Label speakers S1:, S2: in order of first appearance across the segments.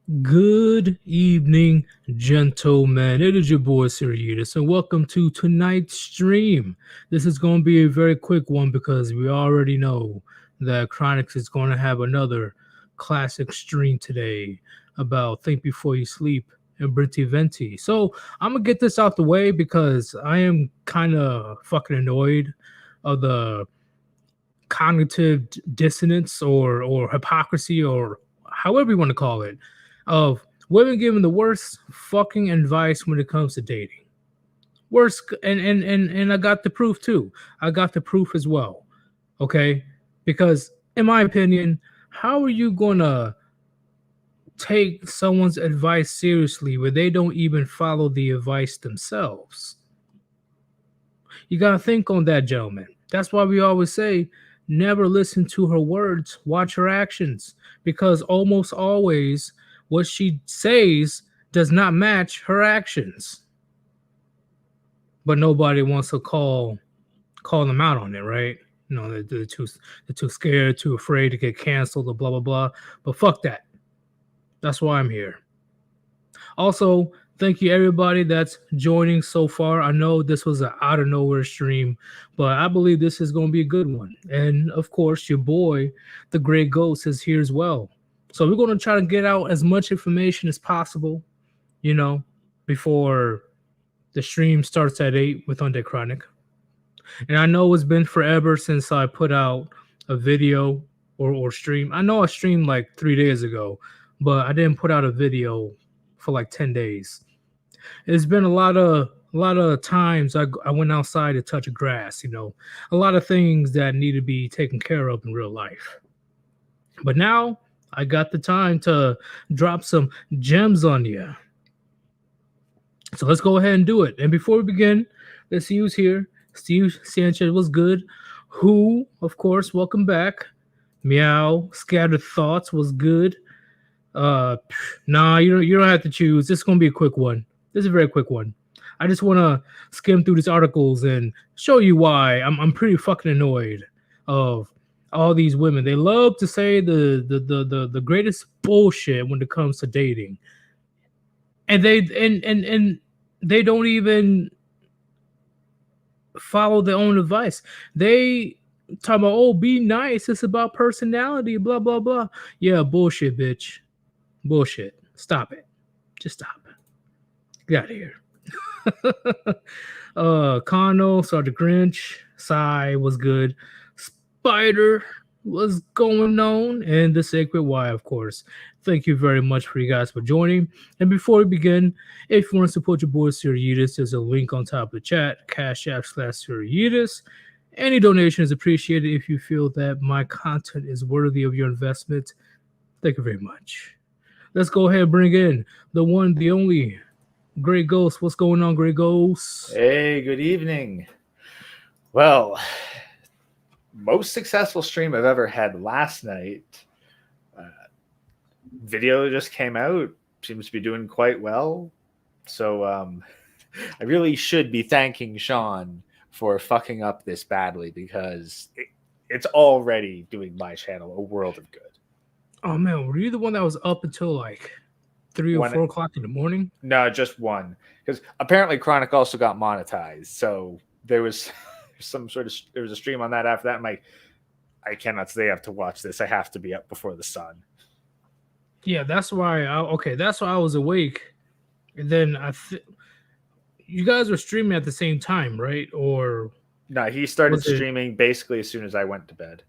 S1: Good evening, gentlemen. It is your boy Sirius, and welcome to tonight's stream. This is going to be a very quick one because we already know that Chronix is going to have another classic stream today about Think Before You Sleep and Brinty Venti. So I'm gonna get this out the way because I am kind of fucking annoyed of the cognitive dissonance or hypocrisy or however you want to call it of women giving the worst fucking advice when it comes to dating. Worst and I got the proof too. I got the proof as well. Okay? Because in my opinion, how are you gonna take someone's advice seriously where they don't even follow the advice themselves? You gotta think on that, gentlemen. That's why we always say never listen to her words, watch her actions, because almost always what she says does not match her actions. But nobody wants to call them out on it, right? You know, they're too scared, too afraid to get canceled, or blah blah blah. But fuck that. That's why I'm here. Also, thank you everybody that's joining so far. I know this was an out of nowhere stream, but I believe this is going to be a good one. And of course, your boy, the Great Ghost, is here as well. So we're going to try to get out as much information as possible, you know, before the stream starts at 8 with Undead Chronic. And I know it's been forever since I put out a video or stream. I know I streamed like 3 days ago, but I didn't put out a video for like 10 days. It's been a lot of times I went outside to touch grass, you know, a lot of things that need to be taken care of in real life. But now I got the time to drop some gems on you. So let's go ahead and do it. And before we begin, let's see who's here. Steve Sanchez was good. Who, of course, welcome back. Meow, Scattered Thoughts was good. Nah, you don't have to choose. This is gonna be a quick one. This is a very quick one. I just want to skim through these articles and show you why I'm pretty fucking annoyed of all these women. They love to say the greatest bullshit when it comes to dating, and they don't even follow their own advice. They talk about, oh, be nice. It's about personality. Blah blah blah. Yeah, bullshit, bitch. Bullshit. Stop it. Just stop. Get out of here. Kano, Sergeant Grinch, Psy was good. Spider was going on, and the Sacred Y, of course. Thank you very much for you guys for joining. And before we begin, if you want to support your boy Sirius, there's a link on top of the chat, Cash App /Sirius. Any donation is appreciated if you feel that my content is worthy of your investment. Thank you very much. Let's go ahead and bring in the one, the only Great Ghost. What's going on, Great Ghost?
S2: Hey, good evening. Well, most successful stream I've ever had last night. Video just came out. Seems to be doing quite well. So I really should be thanking Sean for fucking up this badly because it's already doing my channel a world of good.
S1: Oh man, were you the one that was up until like 3 or 4 o'clock in the morning?
S2: No, just one. Because apparently Chronic also got monetized. So there was there was a stream on that after that. I'm like, I cannot stay up to watch this. I have to be up before the sun.
S1: Yeah, that's why. That's why I was awake, and then you guys were streaming at the same time, right? Or
S2: no, he started streaming basically as soon as I went to bed.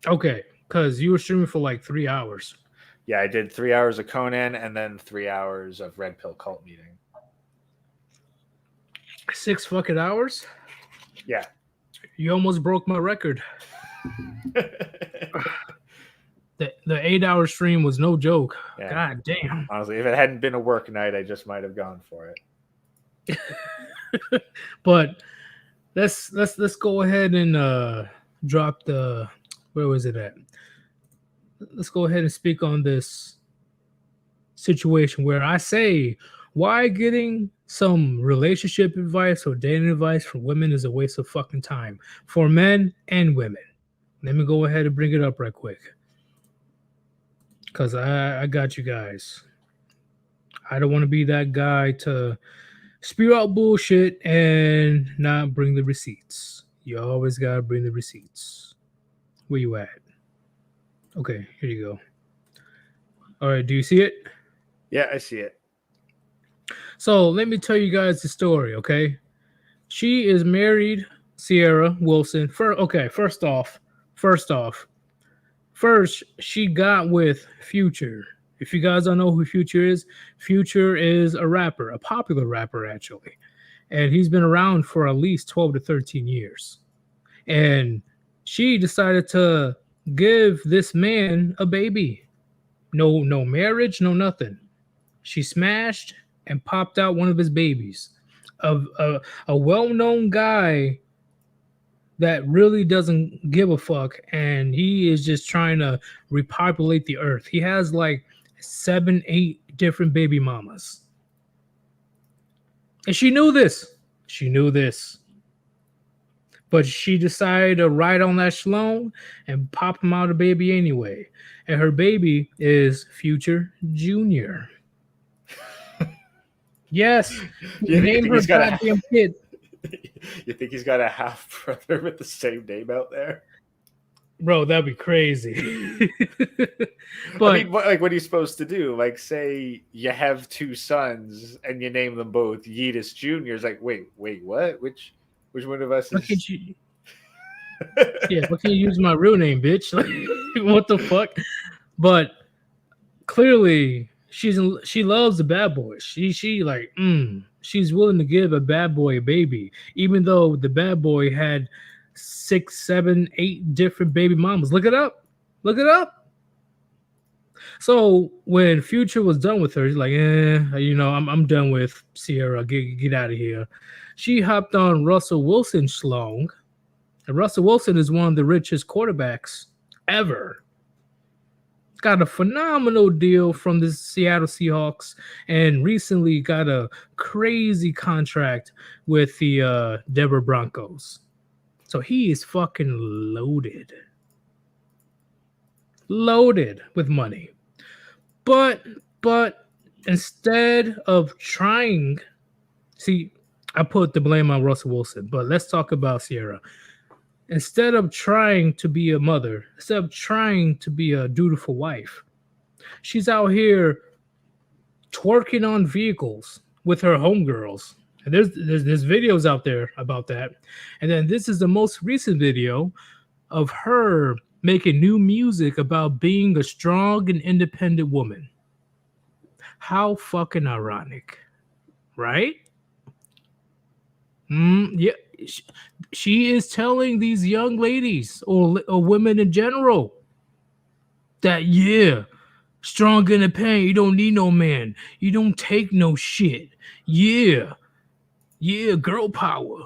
S1: Okay, because you were streaming for like 3 hours.
S2: Yeah, I did 3 hours of Conan and then 3 hours of Red Pill Cult Meeting.
S1: 6 fucking hours?
S2: Yeah.
S1: You almost broke my record. The 8-hour stream was no joke. Yeah. God damn.
S2: Honestly, if it hadn't been a work night, I just might have gone for
S1: it. But let's go ahead and drop the, where was it at? Let's go ahead and speak on this situation where I say why getting some relationship advice or dating advice from women is a waste of fucking time for men and women. Let me go ahead and bring it up right quick. because I got you guys. I don't want to be that guy to spew out bullshit and not bring the receipts. You always gotta bring the receipts. Where you at? Okay, here you go. All right, do you see it?
S2: Yeah, I see it.
S1: So let me tell you guys the story, okay? She is married, Sierra Wilson. First off, she got with Future. If you guys don't know who Future is a rapper, a popular rapper actually. And he's been around for at least 12 to 13 years. And she decided to give this man a baby. No marriage, no nothing. She smashed and popped out one of his babies. A well-known guy that really doesn't give a fuck, and he is just trying to repopulate the earth. He has like 7, 8 different baby mamas. And she knew this. But she decided to ride on that shalom and pop him out a baby anyway. And her baby is Future Junior. Yes. Name her goddamn kid.
S2: You think he's got a half brother with the same name out there?
S1: Bro, that'd be crazy.
S2: But I mean, like, what are you supposed to do? Like, say you have 2 sons and you name them both Yeetus Jr. It's like, wait, what? Which one of us is?
S1: But can you use my real name, bitch? Like, what the fuck? But clearly, she loves the bad boy. She's willing to give a bad boy a baby, even though the bad boy had 6, 7, 8 different baby mamas. Look it up. So when Future was done with her, he's like, I'm done with Sierra. Get out of here. She hopped on Russell Wilson schlong. And Russell Wilson is one of the richest quarterbacks ever. Got a phenomenal deal from the Seattle Seahawks and recently got a crazy contract with the Denver Broncos. So he is fucking loaded with money. But instead of trying, see, I put the blame on Russell Wilson, but let's talk about Sierra. Instead of trying to be a mother, instead of trying to be a dutiful wife, she's out here twerking on vehicles with her homegirls. And there's videos out there about that. And then this is the most recent video of her making new music about being a strong and independent woman. How fucking ironic, right? Yeah. She is telling these young ladies or women in general that, strong in the pain. You don't need no man. You don't take no shit. Yeah, girl power.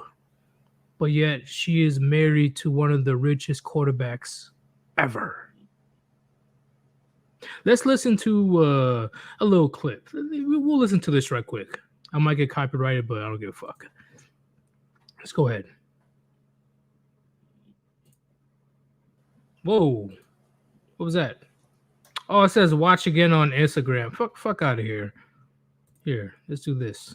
S1: But yet she is married to one of the richest quarterbacks ever. Let's listen to a little clip. We'll listen to this right quick. I might get copyrighted, but I don't give a fuck. Let's go ahead. Whoa. What was that? Oh, it says watch again on Instagram. Fuck out of here. Here, let's do this.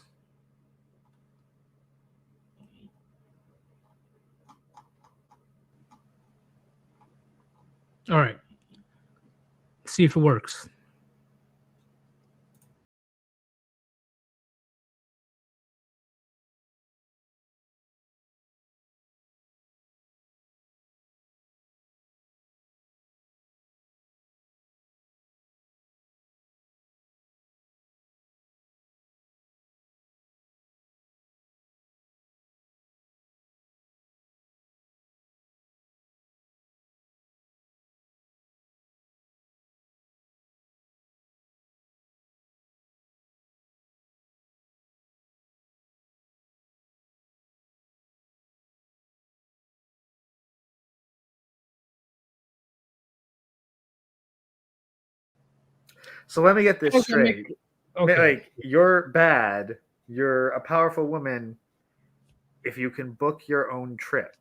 S1: All right. See if it works.
S2: So let me get this straight. Okay. Like, you're bad. You're a powerful woman if you can book your own trip.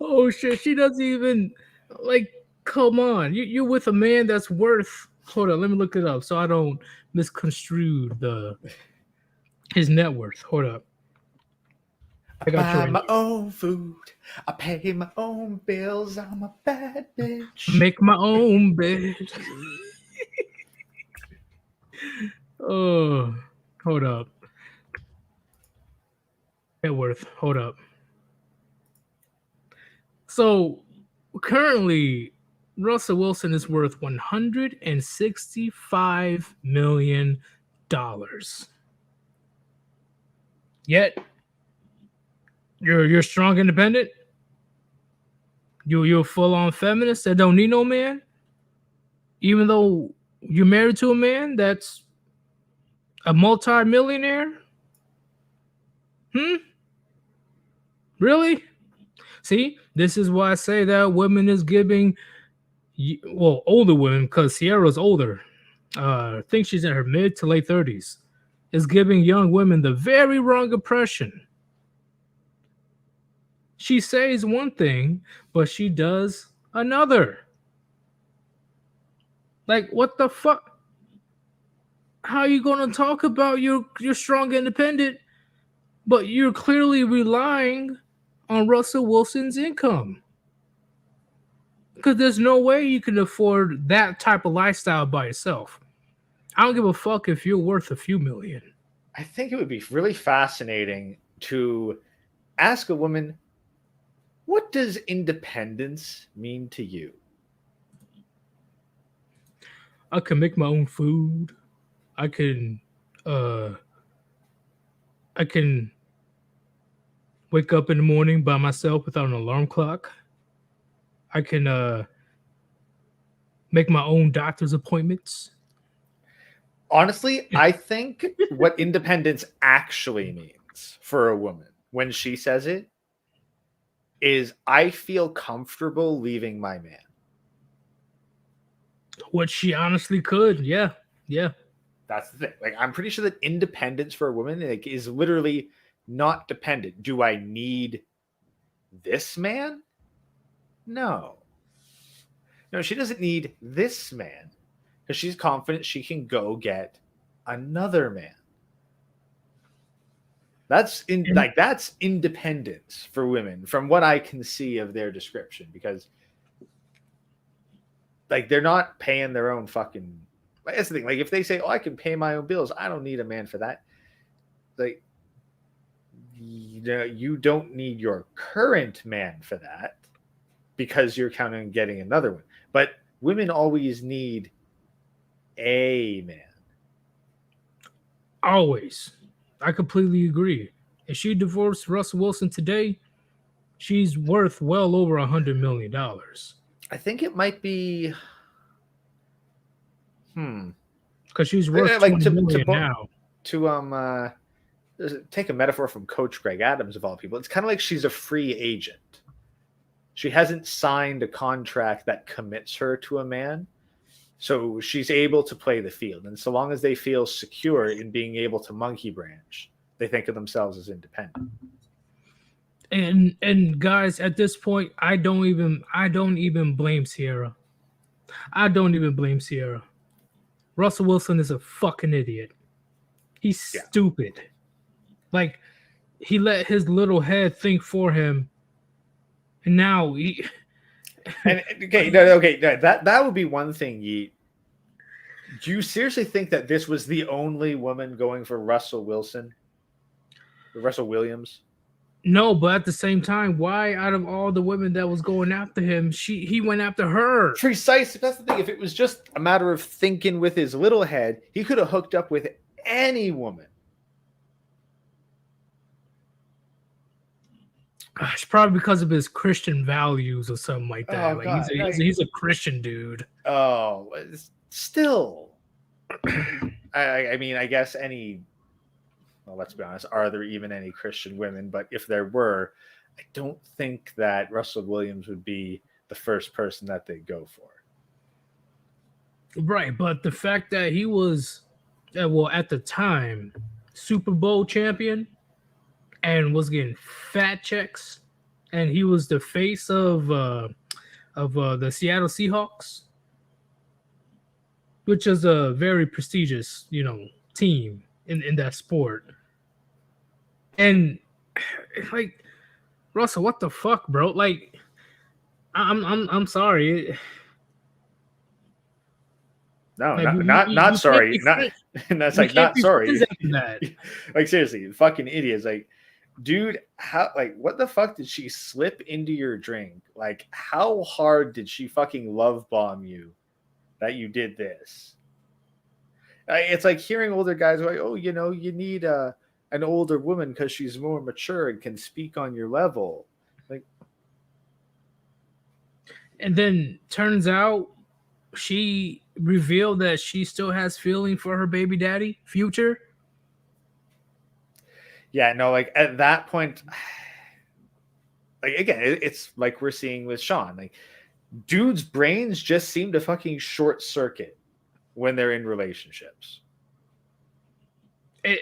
S1: Oh shit, she doesn't even like. Come on, you're with a man that's worth. Hold on, let me look it up so I don't misconstrue his net worth. Hold up,
S2: I
S1: I got you
S2: buy
S1: right
S2: my
S1: now.
S2: own food. I pay my own bills. I'm a bad bitch.
S1: Make my own bed. Oh, hold up, net worth. Hold up. So currently, Russell Wilson is worth $165 million. Yet you're strong, independent. You're a full on feminist that don't need no man, even though you're married to a man that's a multi-millionaire. Hmm. Really? See, this is why I say that women is giving, well, older women, because Sierra's older. I think she's in her mid to late 30s. Is giving young women the very wrong impression. She says one thing, but she does another. Like, what the fuck? How are you gonna talk about you're strong, independent, but you're clearly relying on Russell Wilson's income? Because there's no way you can afford that type of lifestyle by yourself. I don't give a fuck if you're worth a few million.
S2: I think it would be really fascinating to ask a woman, what does independence mean to you?
S1: I can make my own food. I can uh I can wake up in the morning by myself without an alarm clock. I can make my own doctor's appointments.
S2: Honestly, I think what independence actually means for a woman when she says it is I feel comfortable leaving my man.
S1: What she honestly could. Yeah. Yeah.
S2: That's the thing. Like, I'm pretty sure that independence for a woman like is literally not dependent. Do I need this man? No. No, she doesn't need this man because she's confident she can go get another man. That's that's independence for women from what I can see of their description, because like they're not paying their own fucking, that's the thing. Like if they say, oh, I can pay my own bills, I don't need a man for that. Like, you know, you don't need your current man for that because you're counting on getting another one. But women always need a man.
S1: Always. I completely agree. If she divorced Russell Wilson today, she's worth well over $100 million.
S2: I think it might be
S1: Because she's worth
S2: like
S1: 20 million now.
S2: To take a metaphor from Coach Greg Adams of all people. It's kind of like she's a free agent. She hasn't signed a contract that commits her to a man. So she's able to play the field. And so long as they feel secure in being able to monkey branch, they think of themselves as independent.
S1: And guys, at this point, I don't even blame Sierra. I don't even blame Sierra. Russell Wilson is a fucking idiot. He's stupid. Like, he let his little head think for him. And now he
S2: and that would be one thing. Do you seriously think that this was the only woman going for Russell Wilson? Russell Williams?
S1: No, but at the same time, why out of all the women that was going after him, he went after her?
S2: Precisely. That's the thing. If it was just a matter of thinking with his little head, he could have hooked up with any woman.
S1: It's probably because of his Christian values or something like that.
S2: Oh,
S1: like
S2: God.
S1: he's a Christian dude.
S2: Oh, still. I mean, I guess well, let's be honest, are there even any Christian women? But if there were, I don't think that Russell Williams would be the first person that they go for.
S1: Right, but the fact that he was, well, at the time, Super Bowl champion and was getting fat checks and he was the face of the Seattle Seahawks, which is a very prestigious, team in that sport. And like Russell, what the fuck, bro? Like, I'm sorry.
S2: No,
S1: Like
S2: not
S1: you can't
S2: sorry.
S1: be
S2: Not
S1: friends.
S2: that's
S1: You
S2: like
S1: can't
S2: not
S1: be
S2: sorry.
S1: friends after that.
S2: Like seriously, fucking idiots. Like, dude, how like what the fuck did she slip into your drink? Like, how hard did she fucking love bomb you that you did this? It's like hearing older guys like, oh, you need an older woman because she's more mature and can speak on your level. Like,
S1: And then turns out she revealed that she still has feeling for her baby daddy, Future.
S2: yeah, no, like at that point, like again, it's like we're seeing with Sean. Like, dudes' brains just seem to fucking short circuit when they're in relationships.
S1: It,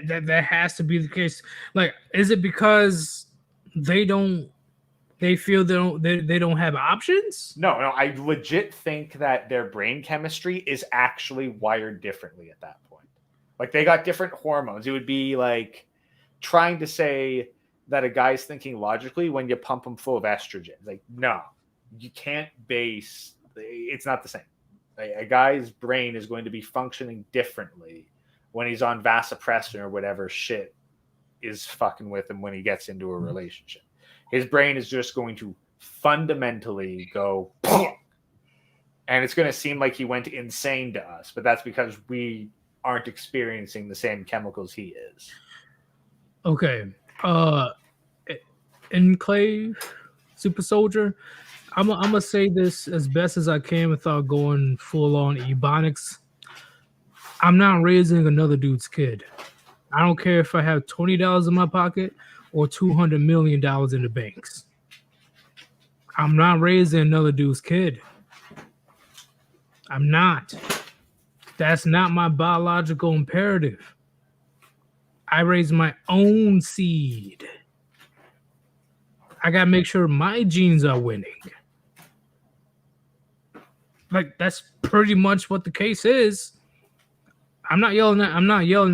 S1: that has to be the case. Like, is it because they don't they feel they don't have options?
S2: No, I legit think that their brain chemistry is actually wired differently at that point. Like they got different hormones. It would be like trying to say that a guy's thinking logically when you pump him full of estrogen. Like, no, you can't base. It's not the same. A guy's brain is going to be functioning differently when he's on vasopressin or whatever shit is fucking with him when he gets into a relationship. His brain is just going to fundamentally go, and it's going to seem like he went insane to us, but that's because we aren't experiencing the same chemicals he is.
S1: Okay. Enclave, Super Soldier. I'm gonna say this as best as I can without going full on ebonics. I'm not raising another dude's kid. I don't care if I have $20 in my pocket or $200 million in the banks. I'm not raising another dude's kid. I'm not. That's not my biological imperative. I raise my own seed. I gotta make sure my genes are winning. Like that's pretty much what the case is. I'm not yelling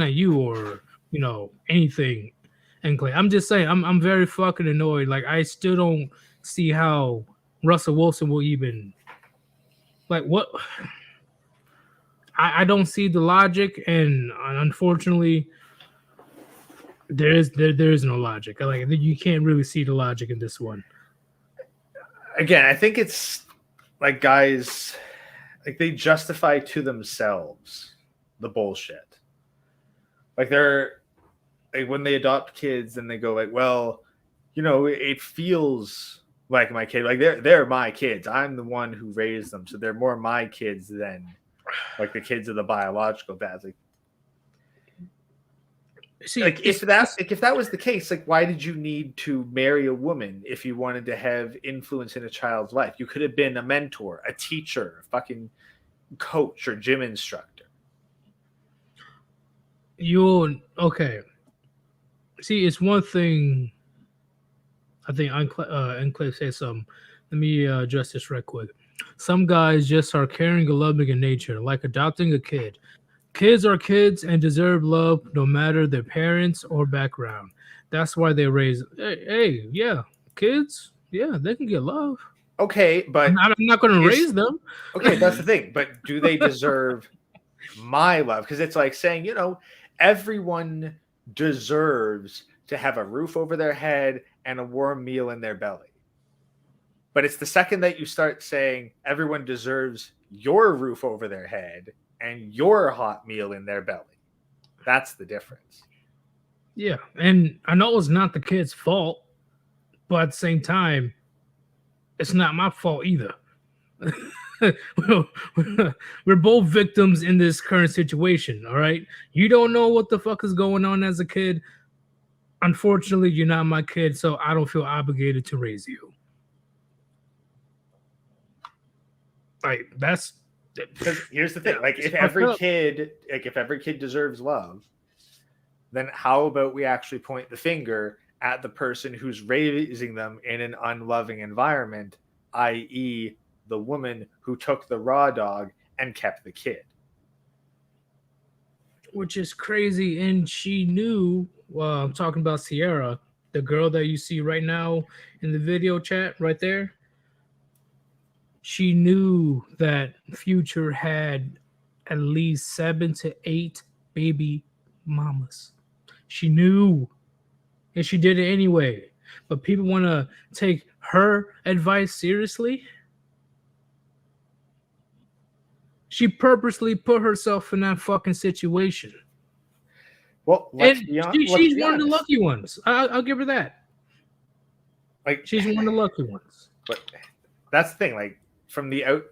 S1: at you or anything, Enclave. I'm just saying I'm very fucking annoyed. Like I still don't see how Russell Wilson will even like what. I don't see the logic, and unfortunately, there is no logic. Like you can't really see the logic in this one.
S2: Again, I think it's like guys, like they justify to themselves the bullshit. Like they're like when they adopt kids and they go like, well, it feels like my kid. Like they're my kids. I'm the one who raised them, so they're more my kids than like the kids of the biological dads. Like,
S1: see,
S2: like if that was the case, like why did you need to marry a woman if you wanted to have influence in a child's life? You could have been a mentor, a teacher, a fucking coach or gym instructor.
S1: Okay. See, it's one thing. I think Enclave said something. Let me address this right quick. Some guys just are caring and loving in nature, like adopting a kid. Kids are kids and deserve love no matter their parents or background. That's why they raise. Hey, yeah, kids, yeah, they can get love.
S2: Okay, but
S1: I'm not going to raise them.
S2: Okay, that's the thing. But do they deserve my love? Because it's like saying, everyone deserves to have a roof over their head and a warm meal in their belly. But it's the second that you start saying everyone deserves your roof over their head and your hot meal in their belly. That's the difference.
S1: Yeah, and I know it's not the kid's fault, but at the same time, it's not my fault either. We're both victims in this current situation, all right? You don't know what the fuck is going on as a kid. Unfortunately, you're not my kid, so I don't feel obligated to raise you. Like that's
S2: because here's the thing: like if every kid deserves love, then how about we actually point the finger at the person who's raising them in an unloving environment, i.e., the woman who took the raw dog and kept the kid.
S1: Which is crazy. And she knew, I'm talking about Sierra, the girl that you see right now in the video chat right there. She knew that Future had at least 7 to 8 baby mamas. She knew, and she did it anyway. But people want to take her advice seriously. She purposely put herself in that fucking situation.
S2: Well,
S1: she's one of the lucky ones. I'll give her that.
S2: Like,
S1: she's one of the lucky ones.
S2: But that's the thing. Like, from the out,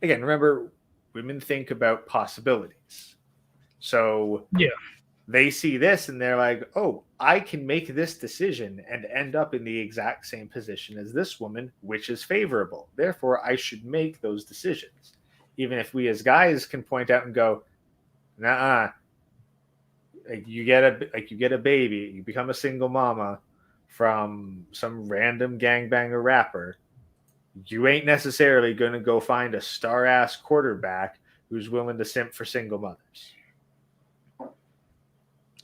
S2: again, remember, women think about possibilities. So
S1: yeah,
S2: they see this and they're like, oh, I can make this decision and end up in the exact same position as this woman, which is favorable. Therefore, I should make those decisions. Even if we as guys can point out and go, nah, like you get a baby, you become a single mama from some random gangbanger rapper, you ain't necessarily going to go find a star-ass quarterback who's willing to simp for single mothers.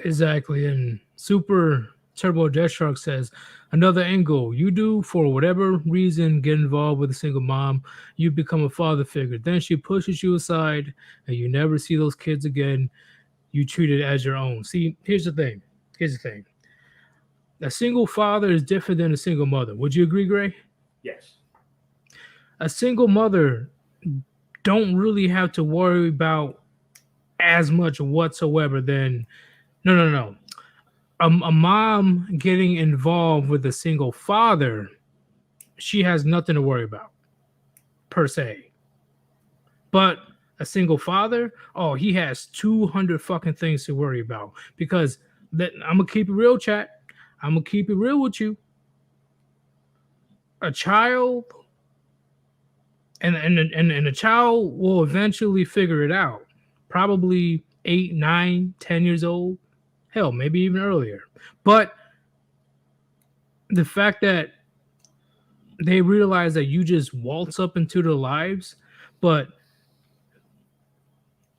S1: Exactly. And Super Turbo Death Shark says, another angle, you do, for whatever reason, get involved with a single mom, you become a father figure. Then she pushes you aside and you never see those kids again. You treat it as your own. See, here's the thing. A single father is different than a single mother. Would you agree, Gray?
S2: Yes.
S1: A single mother don't really have to worry about as much whatsoever than no. A mom getting involved with a single father, she has nothing to worry about per se. But a single father, oh, he has 200 fucking things to worry about, because I'm gonna keep it real, chat. I'm gonna keep it real with you. A child and a child will eventually figure it out. Probably 8, 9, 10 years old. Hell, maybe even earlier. But the fact that they realize that you just waltz up into their lives, but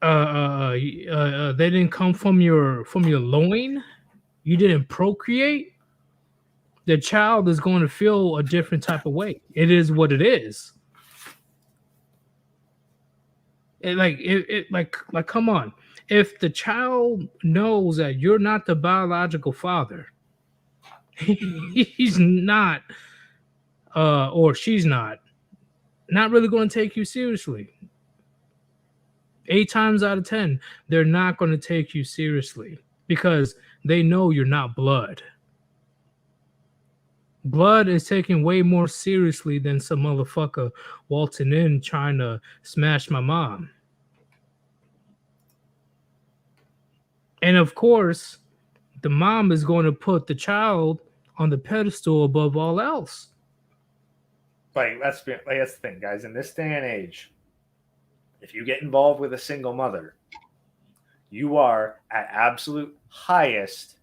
S1: they didn't come from your loin, you didn't procreate, the child is going to feel a different type of way. It is what it is. Like come on. If the child knows that you're not the biological father, he's not, or she's not really going to take you seriously. 8 times out of 10, they're not going to take you seriously because they know you're not blood. Blood is taken way more seriously than some motherfucker waltzing in trying to smash my mom. And of course, the mom is going to put the child on the pedestal above all else.
S2: Like that's the thing, guys. In this day and age, if you get involved with a single mother, you are at absolute highest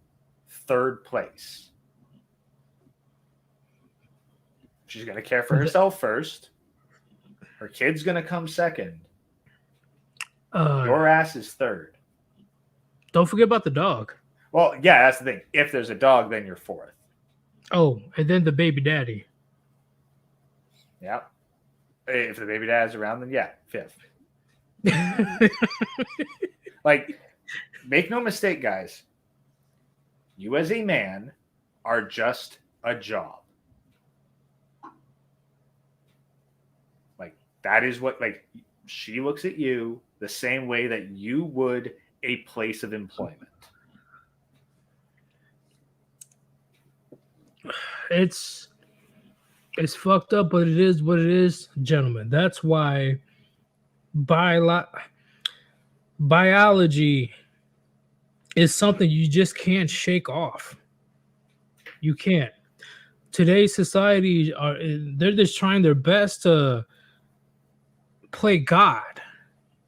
S2: third place. She's going to care for herself first. Her kid's going to come second. Your ass is third.
S1: Don't forget about the dog.
S2: Well, yeah, that's the thing. If there's a dog, then you're fourth.
S1: Oh, and then the baby daddy.
S2: Yeah. If the baby dad's around, then yeah, fifth. Like, make no mistake, guys. You as a man are just a job. Like, that is what, like, she looks at you the same way that you would a place of employment.
S1: It's fucked up, but it is what it is, gentlemen. That's why biology is something you just can't shake off. You can't. Today's society they're just trying their best to play God.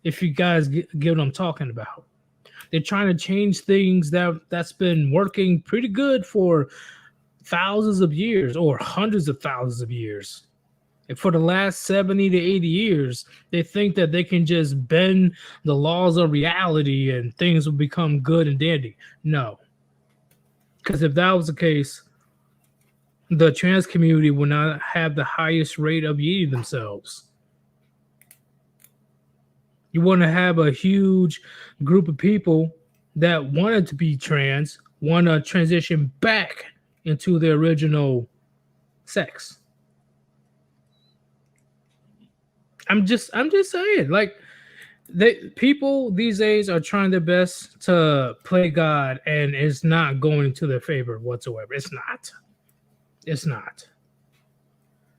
S1: If you guys get what I'm talking about. They're trying to change things that's been working pretty good for thousands of years or hundreds of thousands of years. And for the last 70 to 80 years, they think that they can just bend the laws of reality and things will become good and dandy. No. Because if that was the case, the trans community would not have the highest rate of eating themselves. You want to have a huge group of people that wanted to be trans, want to transition back into their original sex. I'm just saying, like, people these days are trying their best to play God, and it's not going to their favor whatsoever. It's not. It's not.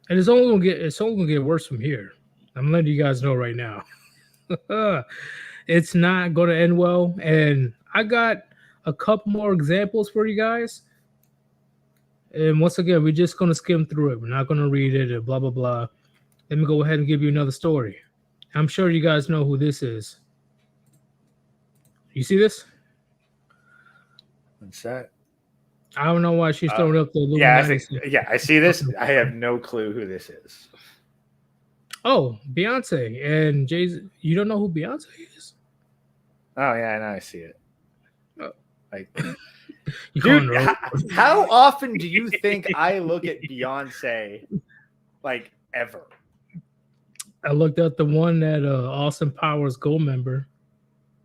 S1: And it's only gonna get worse from here. I'm letting you guys know right now. It's not gonna end well. And I got a couple more examples for you guys. And once again, we're just gonna skim through it. We're not gonna read it and blah blah blah. Let me go ahead and give you another story. I'm sure you guys know who this is. You see this?
S2: What's that?
S1: I don't know why she's throwing up the
S2: yeah, I see this. I have no clue who this is.
S1: Oh, Beyonce and Jay-Z. You don't know who Beyonce is?
S2: Oh yeah, I see it.
S1: Oh.
S2: Like,
S1: dude,
S2: how often do you think I look at Beyonce? Like, ever?
S1: I looked at the one that Austin Powers Gold member.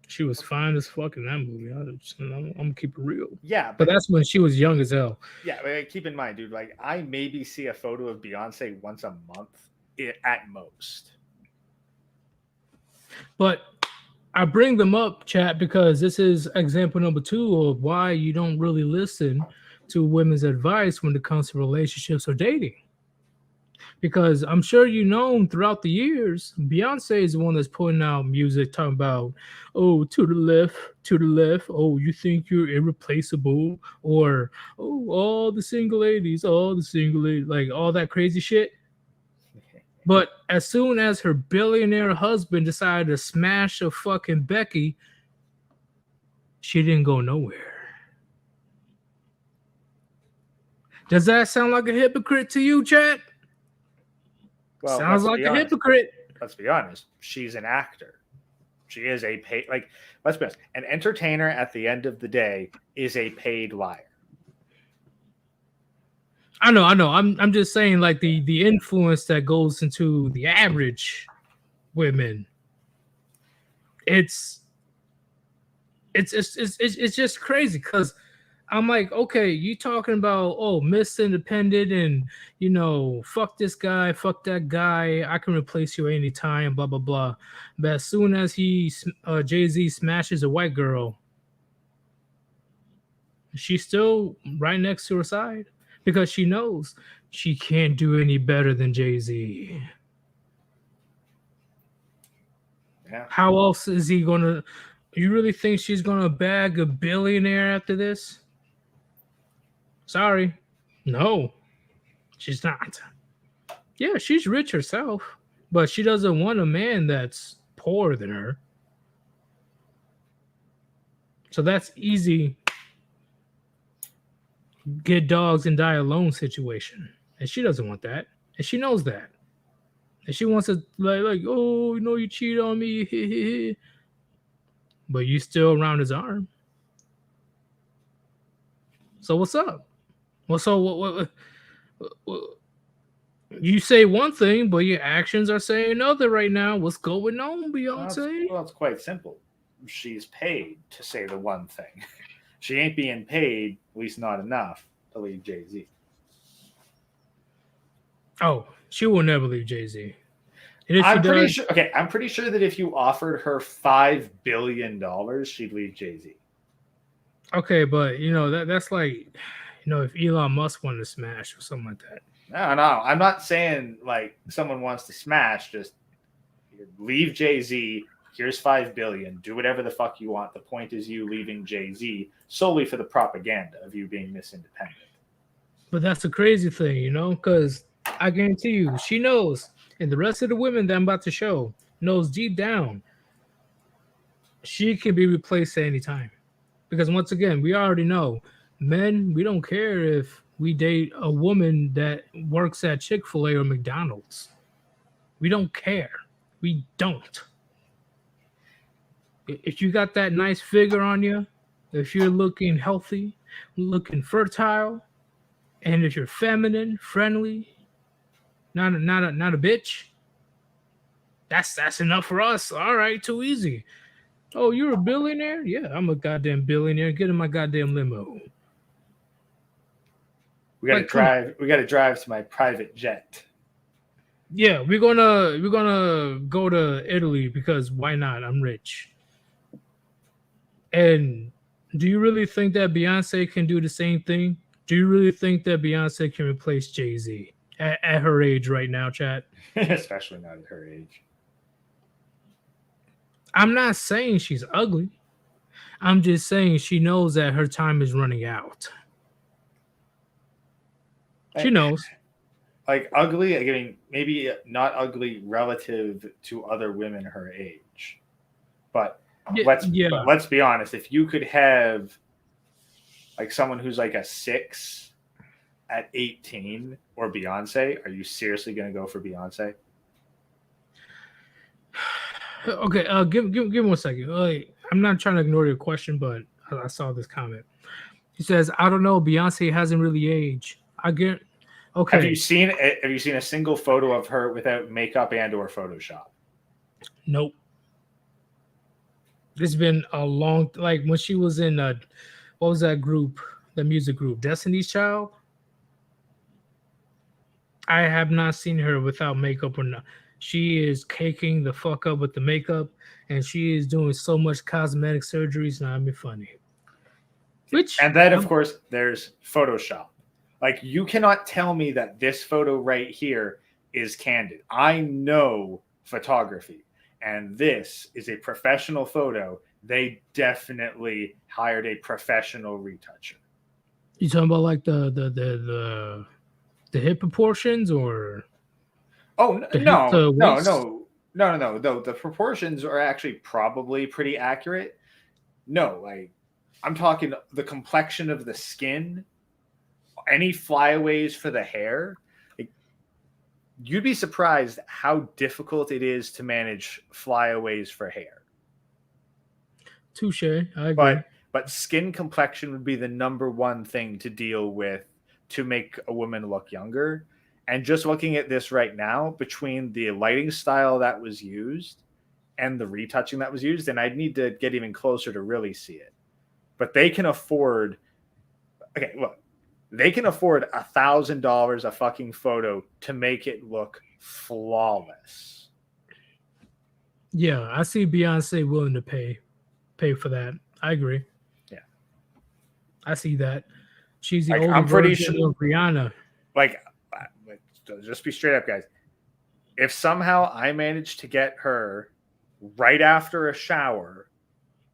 S1: She was fine as fuck in that movie. I'm gonna keep it real.
S2: Yeah,
S1: but that's when she was young as hell.
S2: Yeah, but keep in mind, dude. Like, I maybe see a photo of Beyonce once a month, at most.
S1: But I bring them up, chat, because this is example number 2 of why you don't really listen to women's advice when it comes to relationships or dating. Because I'm sure you know throughout the years, Beyonce is the one that's putting out music talking about, oh, to the left, oh, you think you're irreplaceable, or oh, all the single ladies, like all that crazy shit. But as soon as her billionaire husband decided to smash a fucking Becky, she didn't go nowhere. Does that sound like a hypocrite to you, chat? Well, sounds like a hypocrite.
S2: Let's be honest. She's an actor. She is a paid, like, let's be honest. An entertainer at the end of the day is a paid liar.
S1: I know. I'm just saying, like, the influence that goes into the average women. It's just crazy because I'm like, okay, you talking about, oh, Miss Independent and, you know, fuck this guy, fuck that guy, I can replace you anytime, blah, blah, blah. But as soon as Jay-Z smashes a white girl, she's still right next to her side because she knows she can't do any better than Jay-Z. Yeah. How else is he going to... You really think she's going to bag a billionaire after this? Sorry. No, she's not. Yeah, she's rich herself, but she doesn't want a man that's poorer than her. So that's easy. Get dogs and die alone situation. And she doesn't want that. And she knows that. And she wants to like, oh, you know, you cheated on me. But you still around his arm. So what's up? Well, so what, you say one thing, but your actions are saying another right now. What's going on, Beyonce?
S2: Well, it's quite simple. She's paid to say the one thing. She ain't being paid, at least not enough, to leave Jay-Z.
S1: Oh, she will never leave Jay-Z.
S2: I'm pretty sure that if you offered her $5 billion, she'd leave Jay-Z.
S1: Okay, but you know that's like, you know, if Elon Musk wanted to smash or something like that.
S2: No, I'm not saying like someone wants to smash. Just leave Jay-Z. Here's $5 billion. Do whatever the fuck you want. The point is you leaving Jay-Z solely for the propaganda of you being Miss Independent.
S1: But that's the crazy thing, you know, because I guarantee you, she knows, and the rest of the women that I'm about to show knows deep down she can be replaced at any time. Because once again, we already know men, we don't care if we date a woman that works at Chick-fil-A or McDonald's. We don't care. We don't. If you got that nice figure on you, if you're looking healthy, looking fertile, and if you're feminine, friendly, not a bitch, that's enough for us. All right, too easy. Oh, you're a billionaire? Yeah, I'm a goddamn billionaire. Get in my goddamn limo.
S2: We got to
S1: Like, come on.
S2: drive. We got to drive to my private jet.
S1: Yeah, we're gonna go to Italy because why not? I'm rich. And do you really think that Beyonce can do the same thing? Do you really think that Beyonce can replace Jay-Z at her age right now, chat?
S2: Especially not at her age.
S1: I'm not saying she's ugly. I'm just saying she knows that her time is running out. She knows.
S2: Like ugly, I mean, maybe not ugly relative to other women her age, but
S1: Yeah.
S2: let's be honest. If you could have like someone who's like a 6 at 18 or Beyonce, are you seriously going to go for Beyonce?
S1: Okay, give me 1 second. I'm not trying to ignore your question, but I saw this comment. He says, "I don't know. Beyonce hasn't really aged. I get." Okay.
S2: Have you seen a single photo of her without makeup and or Photoshop?
S1: Nope. It's been a long, like when she was in what was that group? The music group, Destiny's Child. I have not seen her without makeup or not. She is caking the fuck up with the makeup, and she is doing so much cosmetic surgeries. Not be funny.
S2: And then, of course, there's Photoshop. Like, you cannot tell me that this photo right here is candid. I know photography, and this is a professional photo. They definitely hired a professional retoucher.
S1: You talking about like the hip proportions or?
S2: Oh no. The proportions are actually probably pretty accurate. No, like I'm talking the complexion of the skin, any flyaways for the hair. Like, you'd be surprised how difficult it is to manage flyaways for hair.
S1: Touche, I agree.
S2: But skin complexion would be the number one thing to deal with to make a woman look younger. And just looking at this right now, between the lighting style that was used and the retouching that was used, and I'd need to get even closer to really see it. But they can afford, okay, look, they can afford $1,000 a fucking photo to make it look flawless.
S1: Yeah, I see Beyonce willing to pay for that. I agree.
S2: Yeah,
S1: I see that. She's the
S2: like,
S1: older
S2: I'm pretty
S1: version
S2: sure
S1: of Rihanna.
S2: Like, just be straight up, guys. If somehow I managed to get her right after a shower,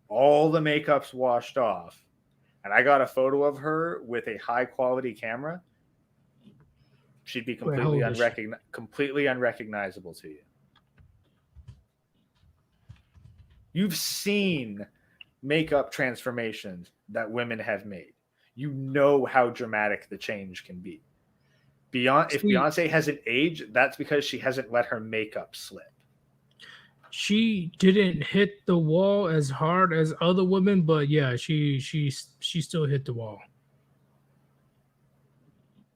S2: all the makeup's washed off, and I got a photo of her with a high quality camera, she'd be completely unrecognizable to you. You've seen makeup transformations that women have made. You know how dramatic the change can be. If Beyonce hasn't aged, that's because she hasn't let her makeup slip. She
S1: didn't hit the wall as hard as other women, but yeah, she still hit the wall.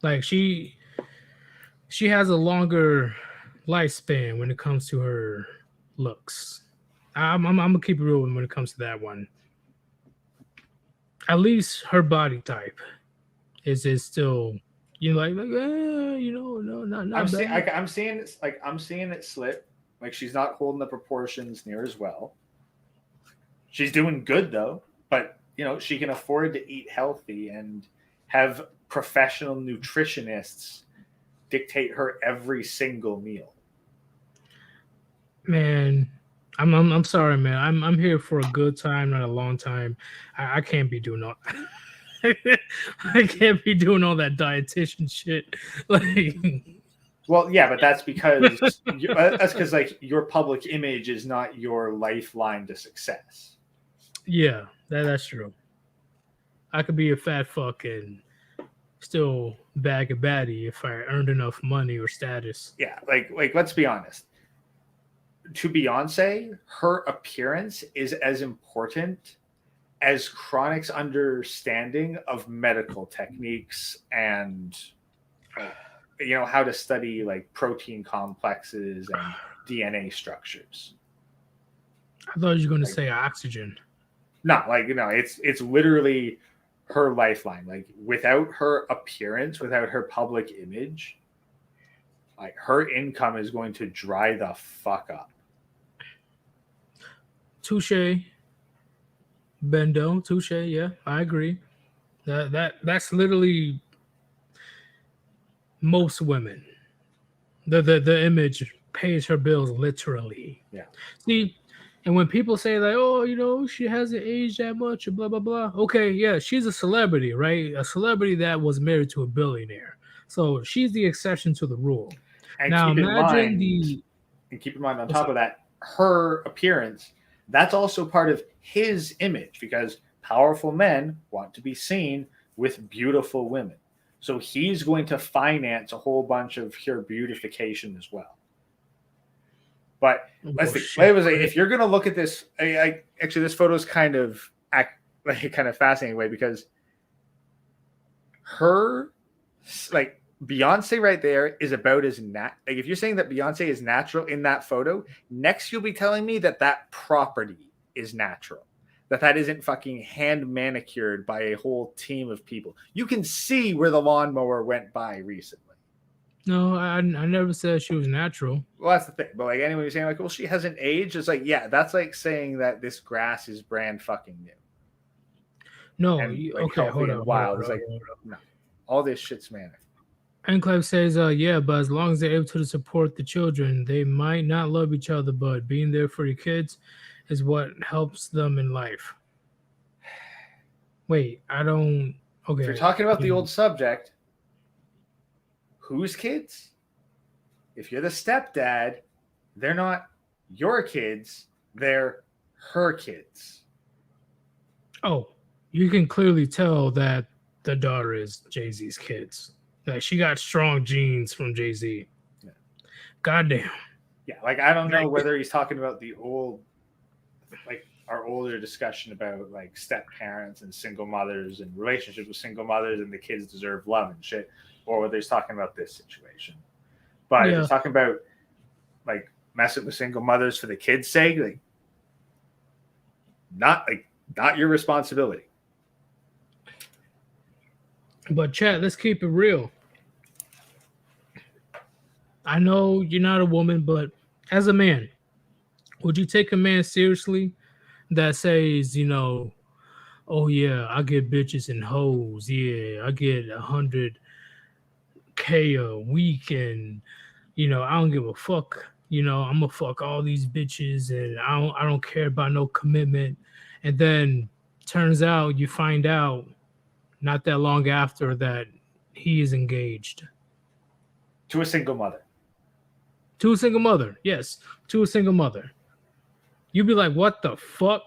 S1: Like she has a longer lifespan when it comes to her looks. I'm gonna keep it real when it comes to that one. At least her body type is still. You know, no, not bad.
S2: I'm seeing it slip. Like, she's not holding the proportions near as well. She's doing good though, but she can afford to eat healthy and have professional nutritionists dictate her every single meal.
S1: Man, I'm sorry, man. I'm here for a good time, not a long time. I can't be doing all. I can't be doing all that dietitian shit. Like,
S2: well, yeah, but that's because like your public image is not your lifeline to success.
S1: Yeah, that's true. I could be a fat fuck and still bag a baddie if I earned enough money or status.
S2: Yeah, like let's be honest. To Beyonce, her appearance is as important as Chronic's understanding of medical techniques and how to study like protein complexes and DNA structures.
S1: I thought you were going to
S2: Like,
S1: say oxygen.
S2: no, it's literally her lifeline. Like without her appearance, without her public image, like her income is going to dry the fuck up.
S1: Touche. Bendo, touche. Yeah, I agree. That's literally most women. The image pays her bills literally.
S2: Yeah.
S1: See, and when people say like, oh, she hasn't aged that much, or blah blah blah. Okay, yeah, she's a celebrity, right? A celebrity that was married to a billionaire. So she's the exception to the rule.
S2: And
S1: Now
S2: keep in
S1: imagine
S2: mind on top of that, her appearance, that's also part of his image because powerful men want to be seen with beautiful women. So he's going to finance a whole bunch of her beautification as well. But let's think. If you're going to look at this, actually, this photo is kind of fascinating way because her, like Beyonce right there is about as if you're saying that Beyonce is natural in that photo, next you'll be telling me that property is natural. That isn't fucking hand manicured by a whole team of people. You can see where the lawnmower went by recently.
S1: No, I never said she was natural.
S2: Well, that's the thing. But like anyone saying like, well, she hasn't aged. It's like, yeah, that's like saying that this grass is brand fucking new.
S1: No,
S2: and, like,
S1: okay, hold on.
S2: Wild. It's like, no, all this shit's manic.
S1: Enclave says, yeah, but as long as they're able to support the children, they might not love each other, but being there for your kids is what helps them in life. Wait, I don't. Okay.
S2: If you're talking about the old subject, whose kids? If you're the stepdad, they're not your kids, they're her kids.
S1: Oh, you can clearly tell that the daughter is Jay-Z's kids. Like she got strong genes from Jay-Z.
S2: Yeah.
S1: Goddamn.
S2: Yeah, like I don't know whether he's talking about the old, like our older discussion about like step parents and single mothers and relationships with single mothers and the kids deserve love and shit, or whether he's talking about this situation. But if he's talking about like messing with single mothers for the kids' sake, like not your responsibility.
S1: But chat, let's keep it real. I know you're not a woman, but as a man, would you take a man seriously that says, oh yeah, I get bitches and hoes. Yeah, I get 100K a week, and I don't give a fuck. I'm gonna fuck all these bitches, and I don't care about no commitment. And then turns out you find out not that long after that he is engaged
S2: to a single mother.
S1: To a single mother, yes, to a single mother. You'd be like, what the fuck?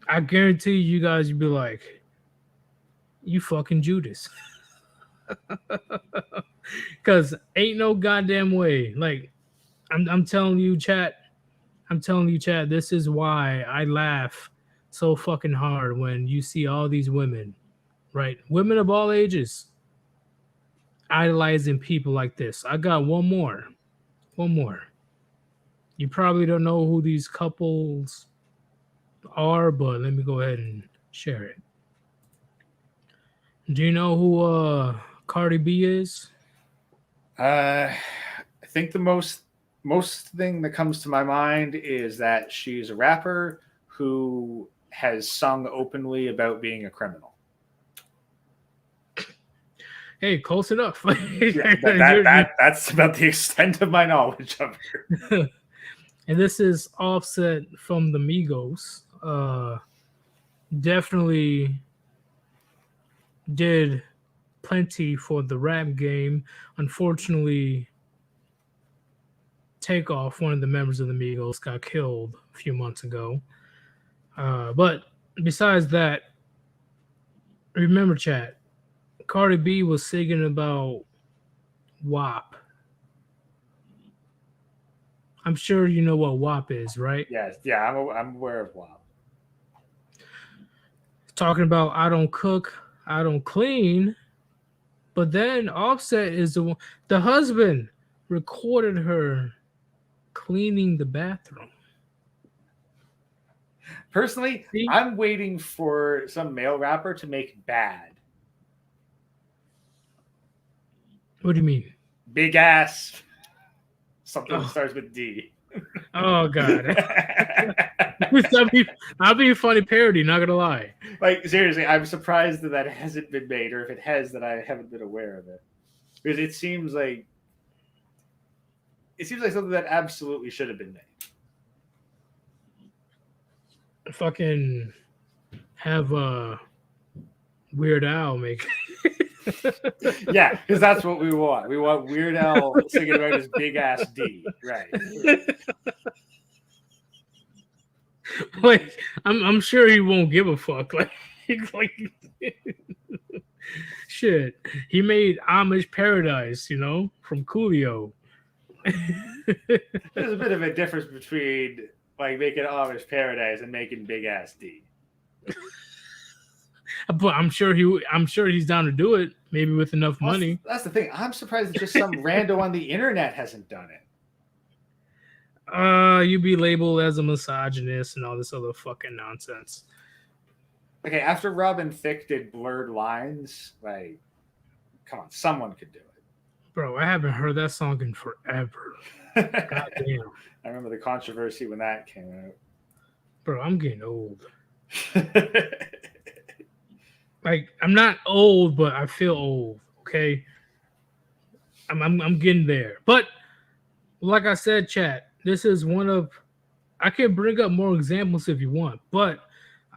S1: I guarantee you guys, you'd be like, you fucking Judas. Because ain't no goddamn way. Like, I'm telling you, chat. This is why I laugh so fucking hard when you see all these women, right? Women of all ages idolizing people like this. I got one more. You probably don't know who these couples are, but let me go ahead and share it. Do you know who Cardi B is?
S2: I think the most thing that comes to my mind is that she's a rapper who has sung openly about being a criminal.
S1: Hey, close enough.
S2: That's about the extent of my knowledge of her.
S1: And this is Offset from the Migos. Definitely did plenty for the rap game. Unfortunately, Takeoff, one of the members of the Migos, got killed a few months ago. But besides that, remember, chat. Cardi B was singing about WAP. I'm sure you know what WAP is, right?
S2: Yes, yeah, I'm aware of WAP.
S1: Talking about I don't cook, I don't clean. But then Offset is the husband recorded her cleaning the bathroom.
S2: Personally,
S1: See?
S2: I'm waiting for some male rapper to make Bad.
S1: What do you mean?
S2: Big ass. Something that
S1: Oh,
S2: starts with D.
S1: oh God. I'll be a funny parody, not gonna lie.
S2: Like, seriously, I'm surprised that hasn't been made, or if it has, that I haven't been aware of it. Because it seems like something that absolutely should have been made.
S1: Fucking have a Weird Al make.
S2: Yeah, because that's what we want. We want Weird Al singing about his big ass D, right?
S1: Like I'm sure he won't give a fuck. Like shit. He made Amish Paradise, from Coolio.
S2: There's a bit of a difference between like making Amish Paradise and making Big Ass D.
S1: But I'm sure he's down to do it, maybe with enough money.
S2: That's the thing. I'm surprised that just some rando on the internet hasn't done it.
S1: You'd be labeled as a misogynist and all this other fucking nonsense.
S2: Okay, after Robin Thicke did Blurred Lines, like, come on, someone could do it.
S1: Bro, I haven't heard that song in forever. God damn.
S2: I remember the controversy when that came out.
S1: Bro, I'm getting old. Like, I'm not old, but I feel old. Okay, I'm getting there. But like I said, chat, this is one of. I can bring up more examples if you want, but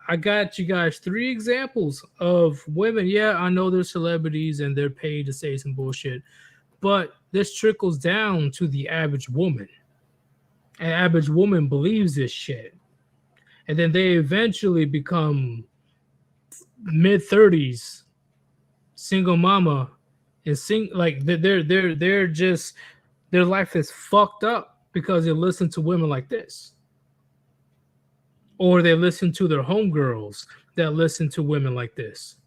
S1: I got you guys 3 examples of women. Yeah, I know they're celebrities and they're paid to say some bullshit, but this trickles down to the average woman. An average woman believes this shit, and then they eventually become mid-30s single mama and they're just their life is fucked up because they listen to women like this, or they listen to their homegirls that listen to women like this,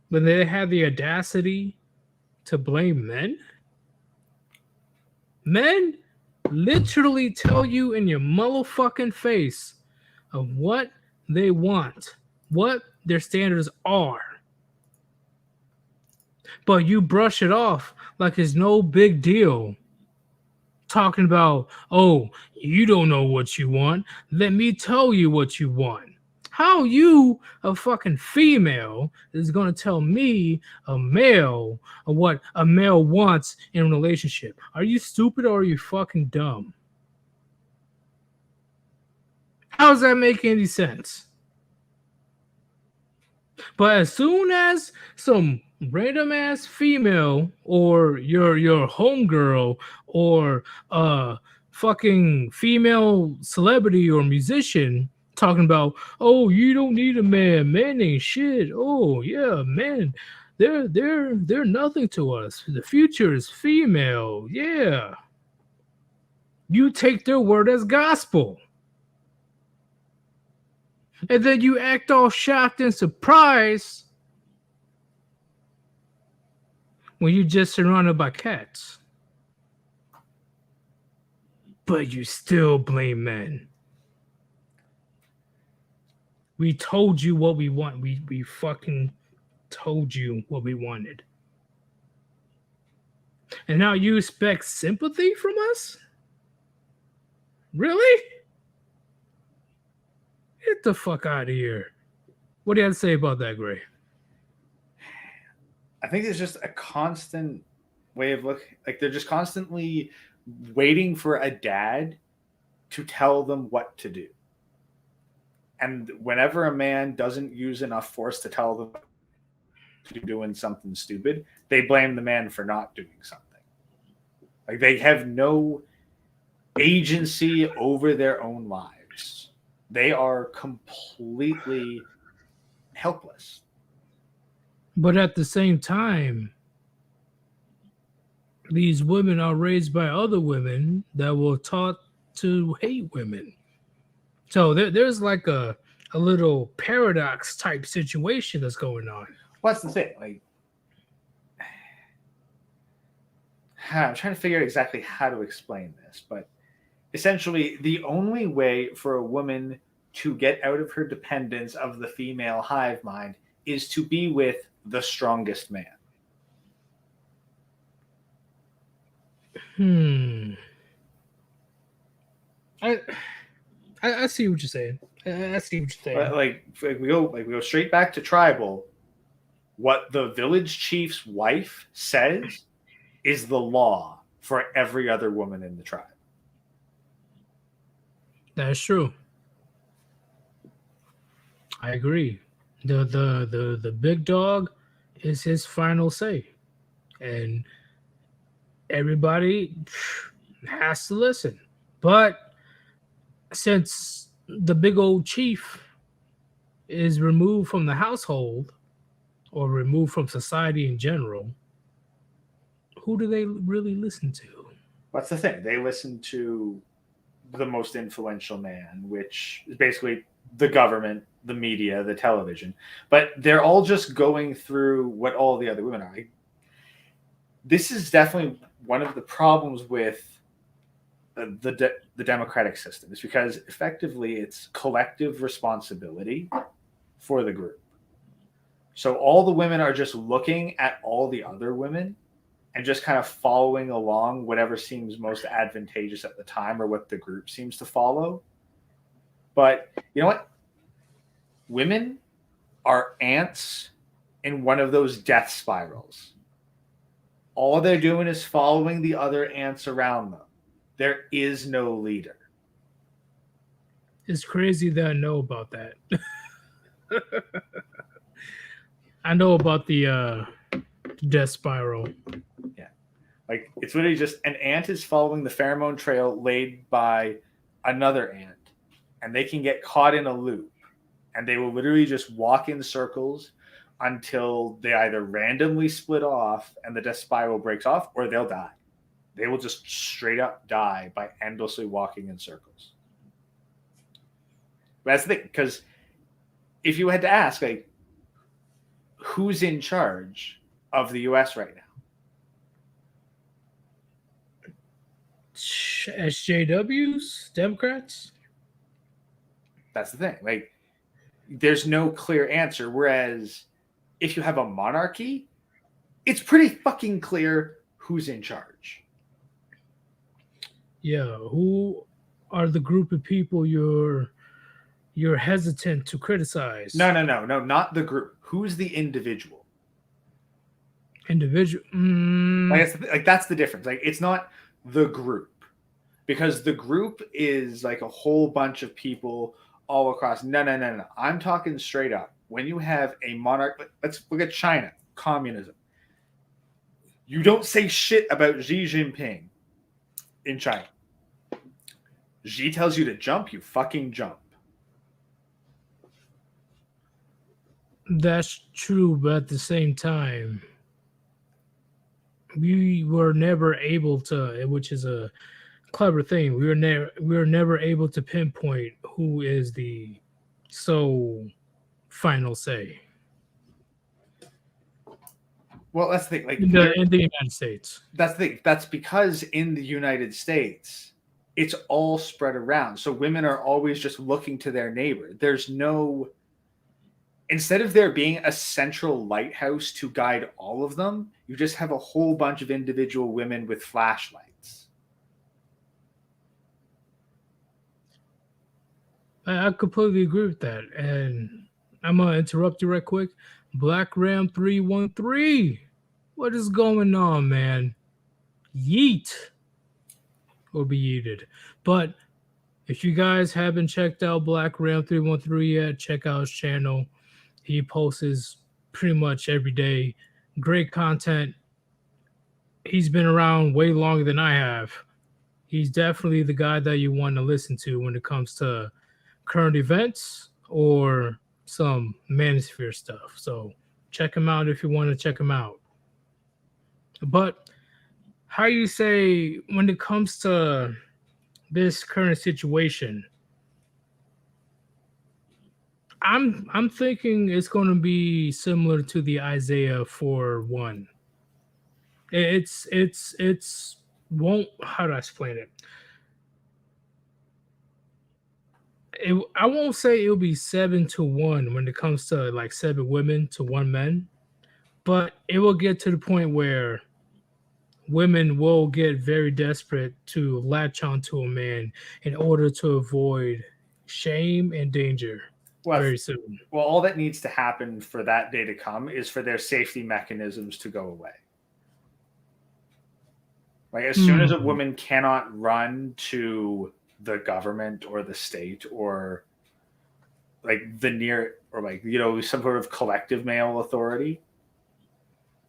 S1: but they have the audacity to blame men. Men literally tell you in your motherfucking face of what they want, what their standards are. But you brush it off like it's no big deal. Talking about, oh, you don't know what you want. Let me tell you what you want. How you, a fucking female, is going to tell me, a male, what a male wants in a relationship? Are you stupid or are you fucking dumb? How does that make any sense? But as soon as some random ass female or your homegirl or fucking female celebrity or musician talking about, oh, you don't need a man, men ain't shit. Oh yeah, men, they're nothing to us. The future is female. Yeah. You take their word as gospel. And then you act all shocked and surprised when you're just surrounded by cats. But you still blame men. We told you what we want. We fucking told you what we wanted. And now you expect sympathy from us? Really? Get the fuck out of here. What do you have to say about that, Gray?
S2: I think it's just a constant way of looking. Like, they're just constantly waiting for a dad to tell them what to do. And whenever a man doesn't use enough force to tell them to do doing something stupid, they blame the man for not doing something. Like, they have no agency over their own lives. They are completely helpless.
S1: But at the same time, these women are raised by other women that were taught to hate women. So there's like a little paradox type situation that's going on.
S2: What's the thing? Like, I'm trying to figure out exactly how to explain this, but essentially, the only way for a woman to get out of her dependence of the female hive mind is to be with the strongest man.
S1: I see what you're saying. I see what you're saying.
S2: Like we go straight back to tribal. What the village chief's wife says is the law for every other woman in the tribe.
S1: That's true. I agree. The big dog is his final say, and everybody has to listen. But since the big old chief is removed from the household or removed from society in general, who do they really listen to?
S2: That's the thing. They listen to the most influential man, which is basically the government, the media, the television. But they're all just going through what all the other women are. This is definitely one of the problems with the democratic system, is because effectively it's collective responsibility for the group. So all the women are just looking at all the other women and just kind of following along whatever seems most advantageous at the time or what the group seems to follow. But you know what? Women are ants in one of those death spirals. All they're doing is following the other ants around them. There is no leader.
S1: It's crazy that I know about that. I know about the death spiral.
S2: Yeah. Like, it's literally just an ant is following the pheromone trail laid by another ant, and they can get caught in a loop, and they will literally just walk in circles until they either randomly split off and the death spiral breaks off, or they'll die. They will just straight up die by endlessly walking in circles. But that's the thing, because if you had to ask, like, who's in charge of the U.S. right now?
S1: SJWs, Democrats.
S2: That's the thing. Like, there's no clear answer. Whereas if you have a monarchy, it's pretty fucking clear who's in charge.
S1: Yeah, who are the group of people you're hesitant to criticize?
S2: No, not the group. Who's the individual?
S1: Individual.
S2: Like that's the difference. Like, it's not the group, because the group is like a whole bunch of people all across. No. I'm talking straight up. When you have a monarch, let's look at China, communism. You don't say shit about Xi Jinping in China. Xi tells you to jump, you fucking jump.
S1: That's true, but at the same time, we were never able to, which is a clever thing. We were never able to pinpoint who is the final say.
S2: Well, that's the thing. Like,
S1: in the United States.
S2: That's the thing. That's because in the United States, it's all spread around. So women are always just looking to their neighbor. There's no, instead of there being a central lighthouse to guide all of them, you just have a whole bunch of individual women with flashlights.
S1: I completely agree with that. And I'm going to interrupt you right quick. Black Ram 313. What is going on, man? Yeet. Or be yeeted. But if you guys haven't checked out Black Ram 313 yet, check out his channel. He posts pretty much every day. Great content. He's been around way longer than I have. He's definitely the guy that you want to listen to when it comes to current events or some Manosphere stuff. So check him out if you want to check him out. But how you say when it comes to this current situation, I'm thinking it's going to be similar to the Isaiah 4:1. It's won't how do I explain it? I won't say it'll be 7-1 when it comes to like 7 women to 1 man, but it will get to the point where women will get very desperate to latch onto a man in order to avoid shame and danger very soon.
S2: Well, all that needs to happen for that day to come is for their safety mechanisms to go away. Like as soon as a woman cannot run to the government or the state or like the near or like some sort of collective male authority,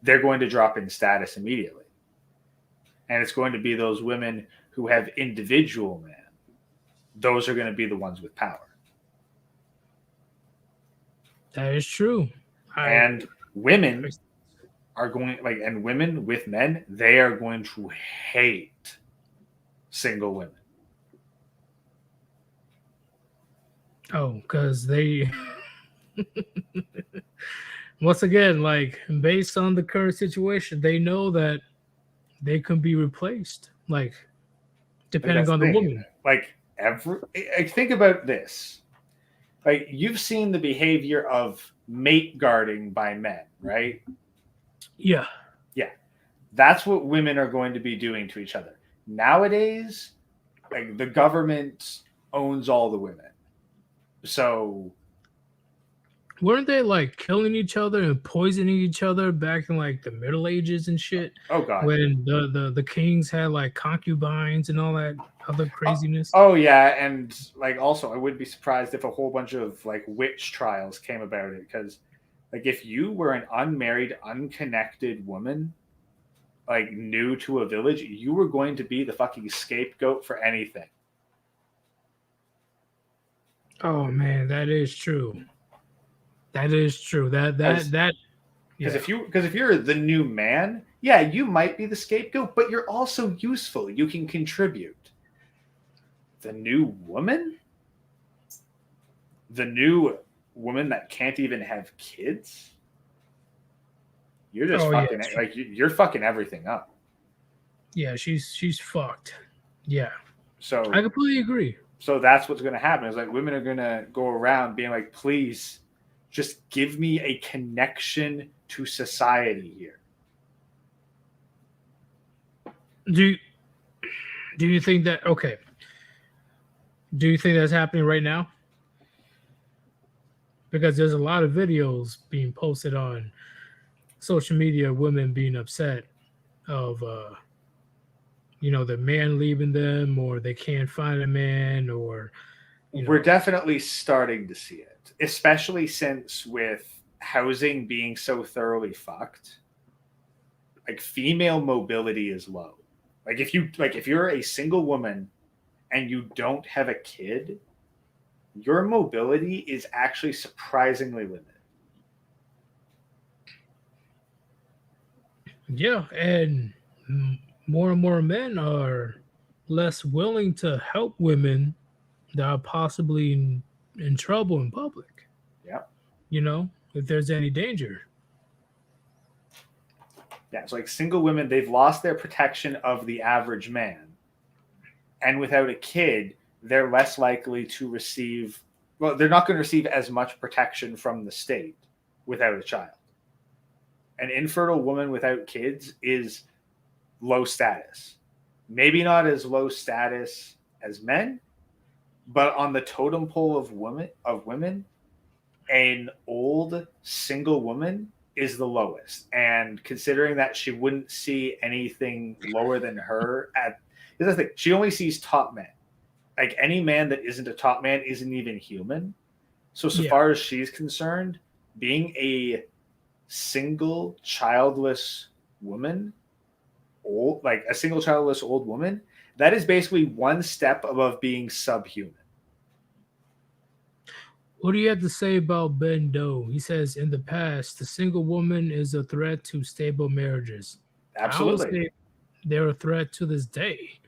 S2: they're going to drop in status immediately. And it's going to be those women who have individual men. Those are going to be the ones with power.
S1: That is true.
S2: And women are going and women with men, they are going to hate single women.
S1: Oh, because they once again, like based on the current situation, they know that they can be replaced, like depending on the woman.
S2: Like think about this. Like you've seen the behavior of mate guarding by men, right?
S1: Yeah.
S2: Yeah. That's what women are going to be doing to each other. Nowadays, like the government owns all the women. So
S1: weren't they like killing each other and poisoning each other back in like the Middle Ages and shit?
S2: Oh god.
S1: When the kings had like concubines and all that other craziness.
S2: Oh yeah, and like also I wouldn't be surprised if a whole bunch of like witch trials came about it, because like if you were an unmarried, unconnected woman, like new to a village, you were going to be the fucking scapegoat for anything.
S1: Oh man, that is true. That is true. Because
S2: if you're the new man, yeah, you might be the scapegoat, but you're also useful. You can contribute. The new woman that can't even have kids, you're just you're fucking everything up.
S1: Yeah, she's fucked. Yeah.
S2: So
S1: I completely agree.
S2: So that's what's going to happen. Is like women are going to go around being like, please just give me a connection to society here.
S1: Do you think that okay? Do you think that's happening right now? Because there's a lot of videos being posted on social media, women being upset of the man leaving them, or they can't find a man, or
S2: we're definitely starting to see it, especially since with housing being so thoroughly fucked, like female mobility is low. Like if you're a single woman and you don't have a kid, your mobility is actually surprisingly limited.
S1: Yeah, and more men are less willing to help women that are possibly in trouble in public.
S2: Yeah.
S1: If there's any danger.
S2: Yeah, it's like single women, they've lost their protection of the average man. And without a kid, they're less likely to receive, they're not going to receive as much protection from the state without a child. An infertile woman without kids is low status. Maybe not as low status as men, but on the totem pole of women, an old single woman is the lowest. And considering that she wouldn't see anything lower than her here's the thing, she only sees top men. Like any man that isn't a top man isn't even human. So far as she's concerned, being a single childless woman, a single childless old woman, that is basically one step above being subhuman.
S1: What do you have to say about Ben Doe? He says, in the past, the single woman is a threat to stable marriages. I would
S2: Absolutely.
S1: say they're a threat to this day.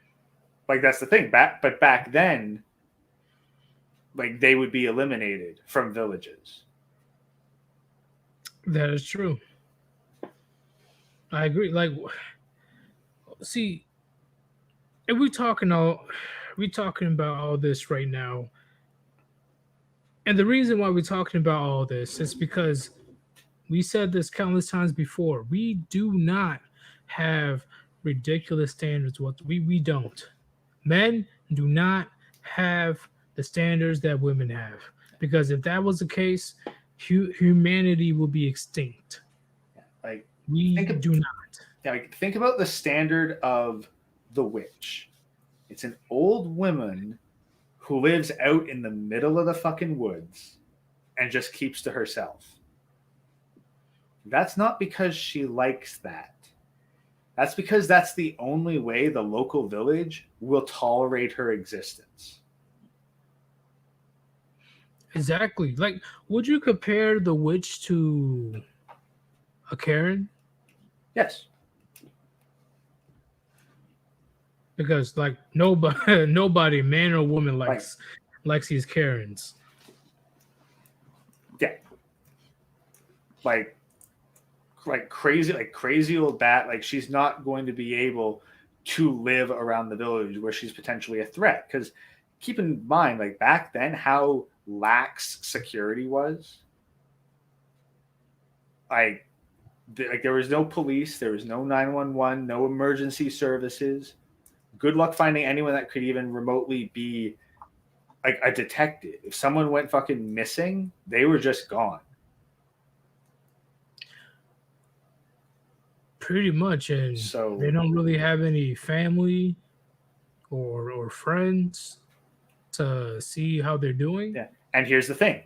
S2: Like that's the thing. But back then, like they would be eliminated from villages.
S1: That is true. I agree. Like, see, if we talking about all this right now, and the reason why we're talking about all this is because we said this countless times before. We do not have ridiculous standards. What we don't. Men do not have the standards that women have. Because if that was the case, humanity will be extinct.
S2: Like
S1: We
S2: think
S1: do not.
S2: like think about the standard of the witch. It's an old woman who lives out in the middle of the fucking woods and just keeps to herself. That's not because she likes that. That's because that's the only way the local village will tolerate her existence.
S1: Exactly. Like, would you compare the witch to a Karen?
S2: Yes.
S1: Because like nobody, nobody, man or woman,
S2: Like,
S1: likes these Karens.
S2: yeah. Like crazy old bat. Like she's not going to be able to live around the village where she's potentially a threat. Because keep in mind, like back then, how lax security was. Like there was no police, there was no 911, no emergency services. Good luck finding anyone that could even remotely be like a detective. If someone went fucking missing, they were just gone.
S1: Pretty much, and
S2: So
S1: they don't really have any family or friends to see how they're doing.
S2: yeah. And here's the thing.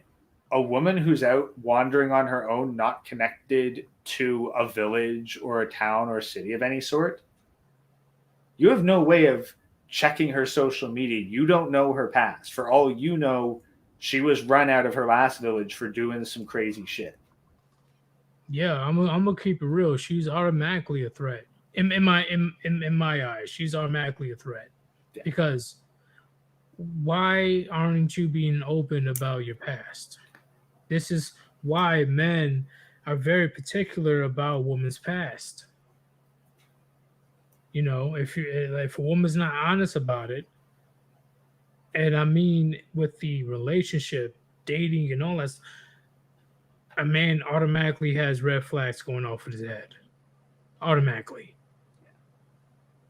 S2: A woman who's out wandering on her own, not connected to a village or a town or a city of any sort, you have no way of checking her social media. You don't know her past. For all you know, she was run out of her last village for doing some crazy shit.
S1: Yeah, I'm gonna keep it real. She's automatically a threat in my eyes. She's automatically a threat
S2: Yeah.
S1: because why aren't you being open about your past? This is why men are very particular about a woman's past. You know, if a woman's not honest about it, and I mean with the relationship, dating, and all that, a man automatically has red flags going off of his head. Automatically.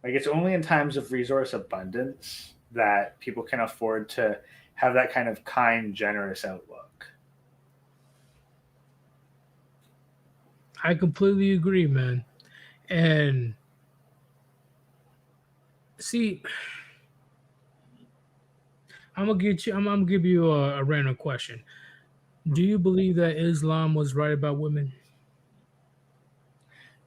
S2: Like it's only in times of resource abundance that people can afford to have that kind of kind, generous outlook.
S1: I completely agree, man. And see, I'm gonna give you a random question. Do you believe that Islam was right about women?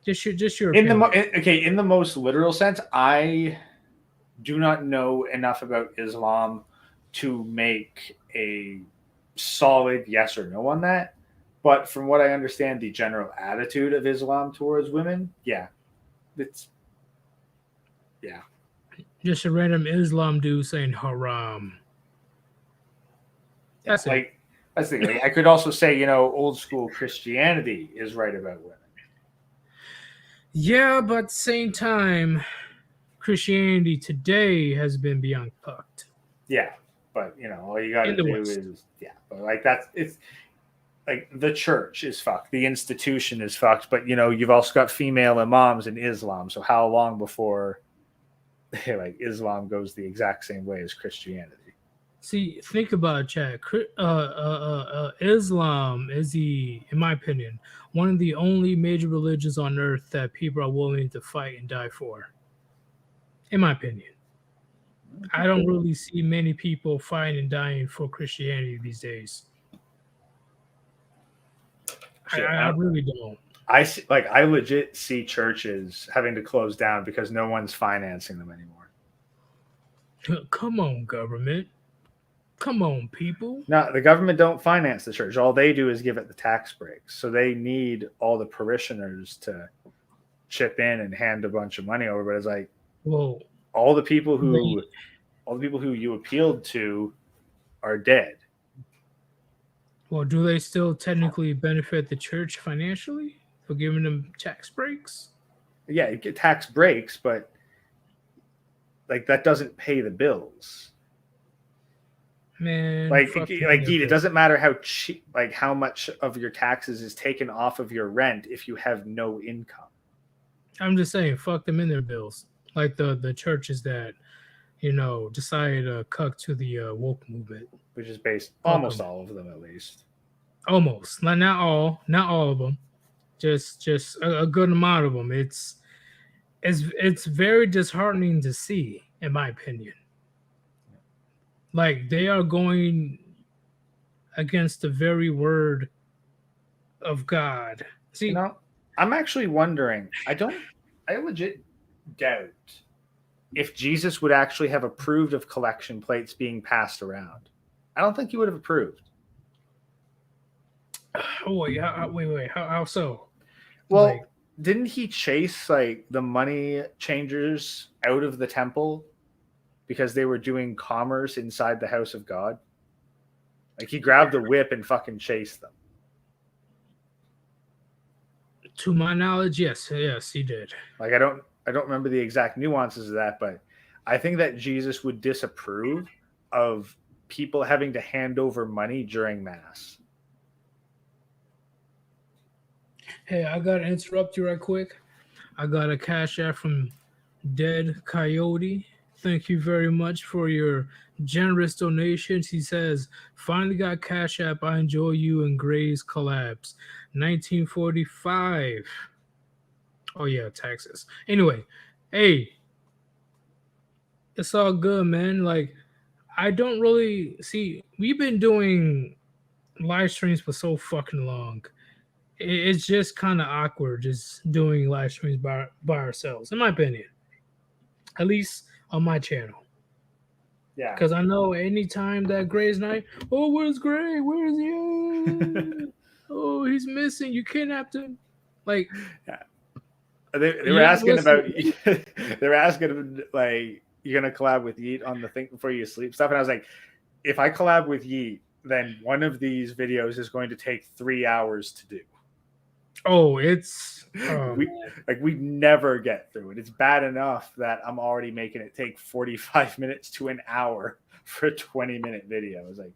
S1: Just your
S2: In the
S1: opinion.
S2: in the most literal sense, I do not know enough about Islam to make a solid yes or no on that. But from what I understand, the general attitude of Islam towards women, yeah, it's yeah.
S1: Just a random Islam dude saying haram. That's it.
S2: Like that's the thing. Like, I could also say, old school Christianity is right about women.
S1: Yeah, but at the same time, Christianity today has been beyond fucked.
S2: Yeah, but all you got to
S1: In the
S2: do
S1: West.
S2: is But like it's like the church is fucked, the institution is fucked. But you've also got female imams in Islam. So how long before like Islam goes the exact same way as Christianity?
S1: See, think about it, Chad. Islam is in my opinion, one of the only major religions on earth that people are willing to fight and die for. In my opinion, I don't really see many people fighting and dying for Christianity these days. I really don't.
S2: I legit see churches having to close down because no one's financing them anymore.
S1: Come on, government. Come on, people.
S2: No, the government don't finance the church. All they do is give it the tax breaks. So they need all the parishioners to chip in and hand a bunch of money over. But it's like
S1: Well,
S2: all the people
S1: they,
S2: who you appealed to are dead.
S1: well, do they still technically benefit the church financially for giving them tax breaks?
S2: Yeah, you get tax breaks, but like that doesn't pay the bills.
S1: Man,
S2: Like,
S1: fuck
S2: Geet, it doesn't matter how cheap, like how much of your taxes is taken off of your rent if you have no income.
S1: I'm just saying, fuck them in their bills. Like the churches that decided to cuck to the woke movement.
S2: Which is based
S1: Fuck
S2: almost
S1: 'em.
S2: all of them, at least.
S1: Almost, not all of them. Just a good amount of them. It's very disheartening to see, in my opinion. Like they are going against the very word of God. See,
S2: You know, I'm actually wondering. I legit doubt if Jesus would actually have approved of collection plates being passed around. I don't think he would have approved.
S1: oh wait, how so?
S2: Well,
S1: Like,
S2: didn't he chase like the money changers out of the temple because they were doing commerce inside the house of God? Like he grabbed the whip and fucking chased them.
S1: to my knowledge, yes, he did.
S2: Like I don't remember the exact nuances of that, but I think that Jesus would disapprove of people having to hand over money during mass.
S1: Hey, I gotta interrupt you right quick. I got a cash app from Dead Coyote. Thank you very much for your generous donations. He says, finally got cash app. I enjoy you and Gray's collabs. 1945. Oh yeah, Texas. Anyway, hey, it's all good, man. Like, I don't really see. We've been doing live streams for so fucking long. It's just kind of awkward just doing live streams by ourselves, in my opinion. At least on my channel.
S2: Yeah.
S1: Because I know anytime that Gray's night, oh, where's Gray? Where's he? Oh, he's missing. You kidnapped him. Like,
S2: yeah. They were asking about they were asking like you're gonna collab with Yeet on the thing before you sleep stuff, and I was like, if I collab with Yeet, then one of these videos is going to take 3 hours to do.
S1: Oh, it's
S2: we never get through it. It's bad enough that I'm already making it take 45 minutes to an hour for a 20-minute video. I was like,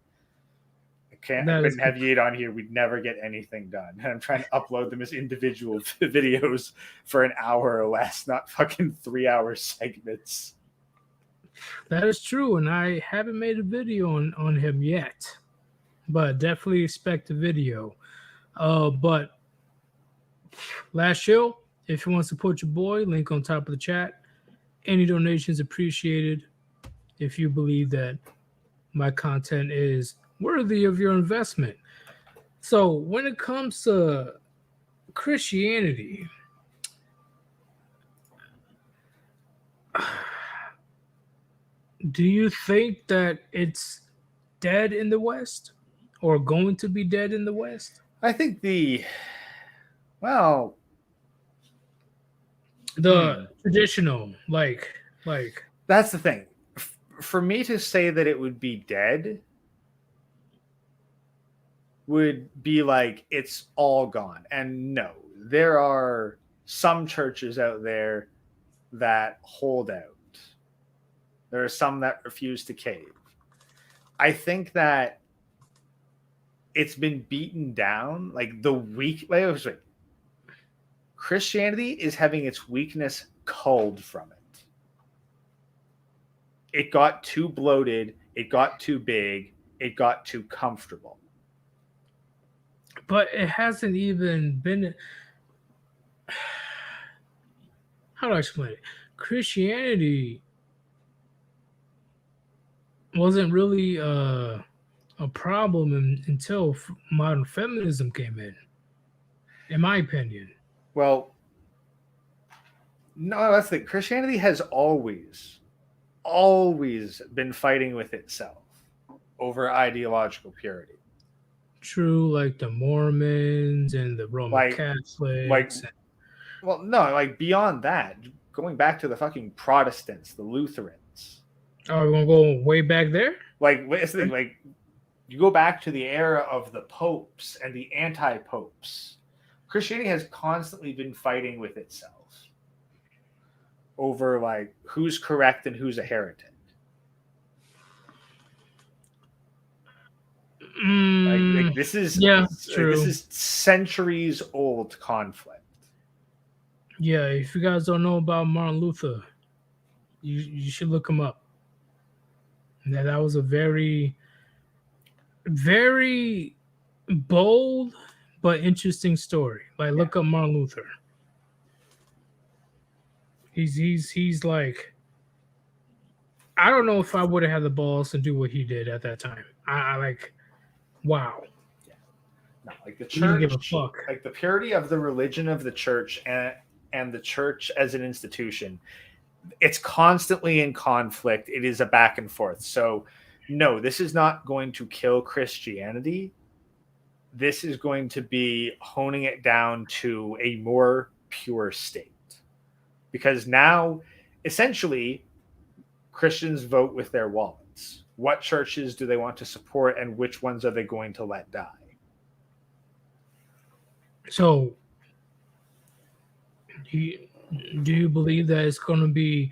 S2: I couldn't have Yeet on here. We'd never get anything done. And I'm trying to upload them as individual videos for an hour or less, not fucking 3-hour segments.
S1: That is true, and I haven't made a video on him yet, but definitely expect a video. But Last Chill, if you want to support your boy, link on top of the chat. Any donations appreciated if you believe that my content is worthy of your investment. So when it comes to Christianity, do you think that it's dead in the West or going to be dead in the West?
S2: I think the
S1: traditional, like
S2: that's the thing. For me to say that it would be dead would be like it's all gone. And no, there are some churches out there that hold out. There are some that refuse to cave. I think that it's been beaten down. Like the weak, Christianity is having its weakness culled from it. It got too bloated. It got too big. It got too comfortable.
S1: But it hasn't even been. How do I explain it? Christianity wasn't really a problem until modern feminism came in my opinion.
S2: Well, no, that's the Christianity has always been fighting with itself. over ideological purity.
S1: True, like the Mormons and the Roman
S2: Like,
S1: Catholics.
S2: well, no, like beyond that, going back to the fucking Protestants, the Lutherans.
S1: Oh, we're gonna go way back there?
S2: Like, what's the thing? Like, you go back to the era of the popes and the anti-popes. Christianity has constantly been fighting with itself over like who's correct and who's a heretic. Like this is
S1: true.
S2: This is centuries old conflict.
S1: Yeah, if you guys don't know about Martin Luther, you should look him up. That was a very, very bold but interesting story. Like, look up Martin Luther. He's like, I don't know if I would have had the balls to do what he did at that time. I like, wow.
S2: Yeah. No, like the church,
S1: give a fuck.
S2: Like the purity of the religion of the church and the church as an institution, it's constantly in conflict. It is a back and forth. So no, this is not going to kill Christianity. This is going to be honing it down to a more pure state. Because now, essentially, Christians vote with their wallets. What churches do they want to support and which ones are they going to let die?
S1: So, do you believe that it's going to be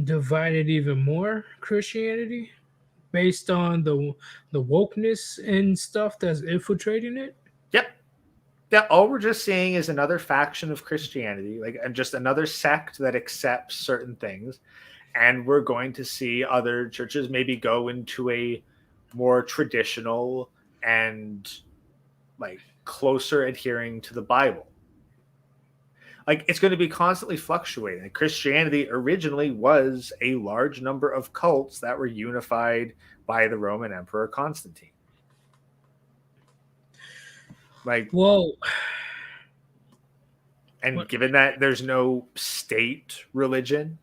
S1: divided even more, Christianity, based on the wokeness and stuff that's infiltrating it?
S2: Yep. Yeah, all we're just seeing is another faction of Christianity, like, and just another sect that accepts certain things. And we're going to see other churches maybe go into a more traditional and like closer adhering to the Bible. Like, it's going to be constantly fluctuating. Christianity originally was a large number of cults that were unified by the Roman Emperor Constantine. Like,
S1: well,
S2: and given that there's no state religion,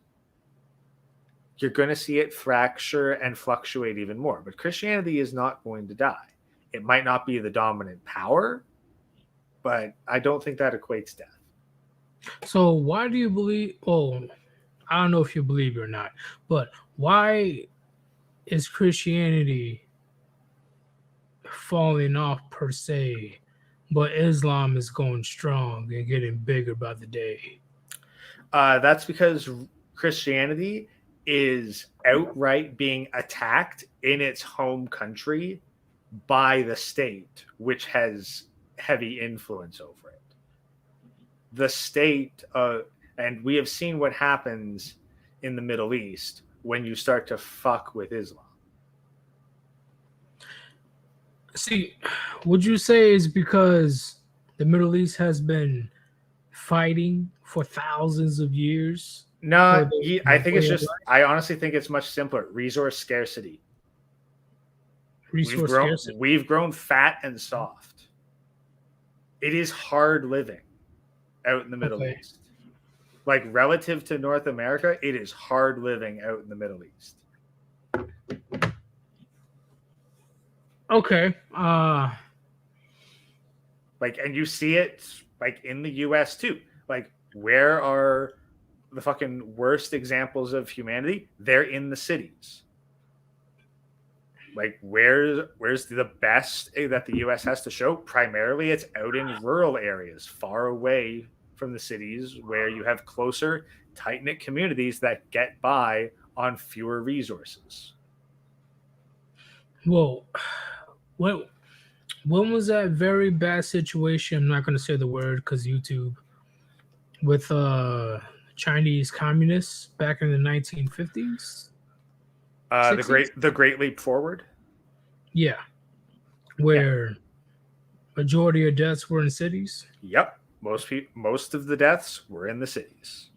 S2: you're going to see it fracture and fluctuate even more. But Christianity is not going to die. It might not be the dominant power, but I don't think that equates death.
S1: So why do you believe? Oh, I don't know if you believe it or not, but why is Christianity falling off per se, but Islam is going strong and getting bigger by the day?
S2: That's because Christianity is outright being attacked in its home country by the state, which has heavy influence over it. The state, and we have seen what happens in the Middle East when you start to fuck with Islam.
S1: See, would you say it's because the Middle East has been fighting for thousands of years?
S2: No, I think it's just, I honestly think it's much simpler. Resource scarcity. We've grown fat and soft. It is hard living out in the Middle East. Like, relative to North America, it is hard living out in the Middle East.
S1: Okay.
S2: Like, and you see it like in the US too. Like, where are the fucking worst examples of humanity? They're in the cities. Like, where's the best that the US has to show? Primarily it's out in rural areas, far away from the cities, where you have closer, tight-knit communities that get by on fewer resources.
S1: Well, when was that very bad situation? I'm not going to say the word because YouTube, with Chinese communists back in the 1950s.
S2: The Great Leap Forward.
S1: Yeah, where majority of deaths were in cities.
S2: Yep, most of the deaths were in the cities.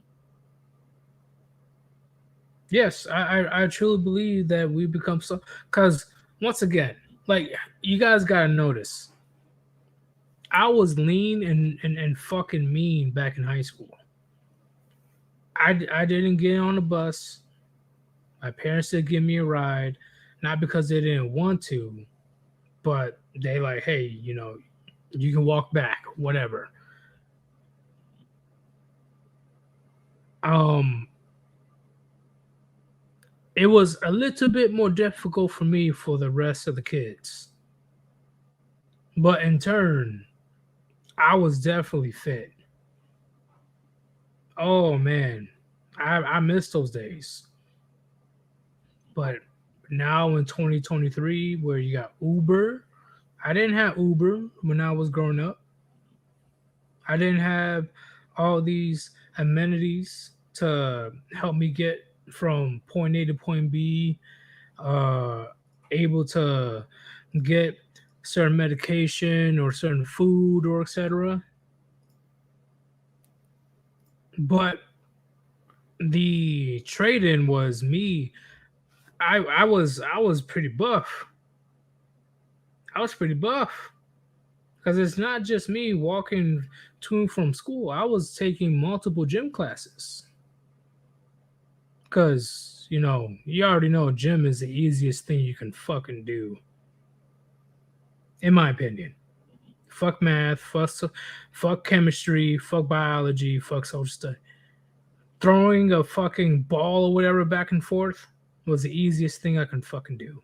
S1: Yes, I truly believe that we become so, because once again, like, you guys gotta notice, I was lean and fucking mean back in high school. I didn't get on the bus. My parents didn't give me a ride. not because they didn't want to, but they like, hey, you can walk back, whatever. It was a little bit more difficult for me for the rest of the kids. But in turn, I was definitely fit. Oh man, I miss those days. But now in 2023, where you got Uber, I didn't have Uber when I was growing up. I didn't have all these amenities to help me get from point A to point B, able to get certain medication or certain food or etc. But the trade-in was me. I was pretty buff. I was pretty buff because it's not just me walking to and from school. I was taking multiple gym classes because you already know gym is the easiest thing you can fucking do, in my opinion. Fuck math, fuck chemistry, fuck biology, fuck social study. Throwing a fucking ball or whatever back and forth was the easiest thing I can fucking do.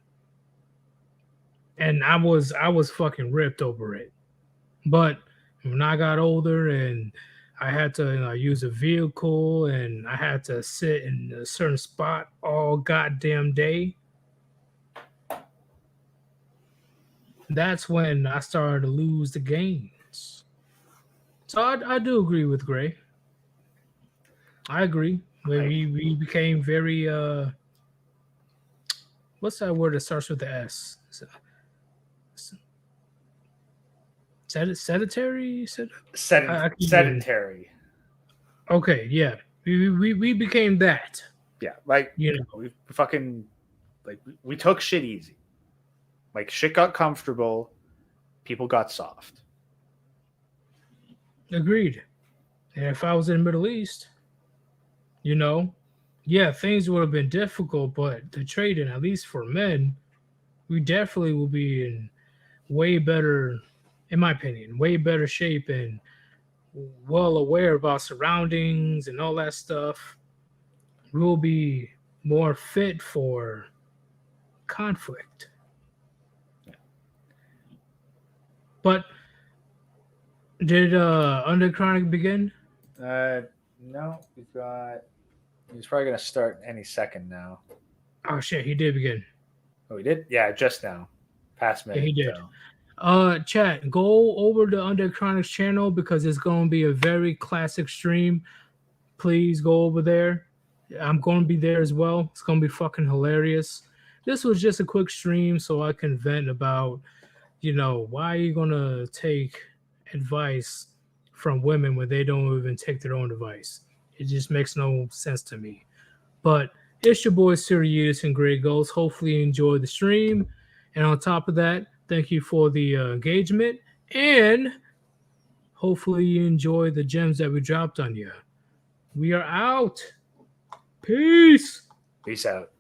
S1: And I was fucking ripped over it. But when I got older and I had to use a vehicle and I had to sit in a certain spot all goddamn day, that's when I started to lose the gains. So I do agree with Gray. I agree. We became very what's that word that starts with the S? Sedentary?
S2: Sedentary.
S1: Okay, yeah. We became that.
S2: Yeah, we fucking we took shit easy. Like shit got comfortable, people got soft.
S1: Agreed. And if I was in the Middle East, yeah, things would have been difficult, but the trading, at least for men, we definitely will be in way better, in my opinion, way better shape and well aware of our surroundings and all that stuff. We'll be more fit for conflict. But did Under Chronic begin?
S2: No, he's probably gonna start any second now.
S1: Oh shit, he did begin.
S2: Oh, he did? Yeah, just now. Past minute.
S1: Yeah, he did. So. Chat, go over to Under Chronic's channel because it's going to be a very classic stream. Please go over there. I'm going to be there as well. It's going to be fucking hilarious. This was just a quick stream so I can vent about, why are you going to take advice from women when they don't even take their own advice? It just makes no sense to me. But it's your boy Sirius and Grey Ghost. Hopefully you enjoyed the stream. And on top of that, thank you for the engagement. And hopefully you enjoy the gems that we dropped on you. We are out. Peace.
S2: Peace out.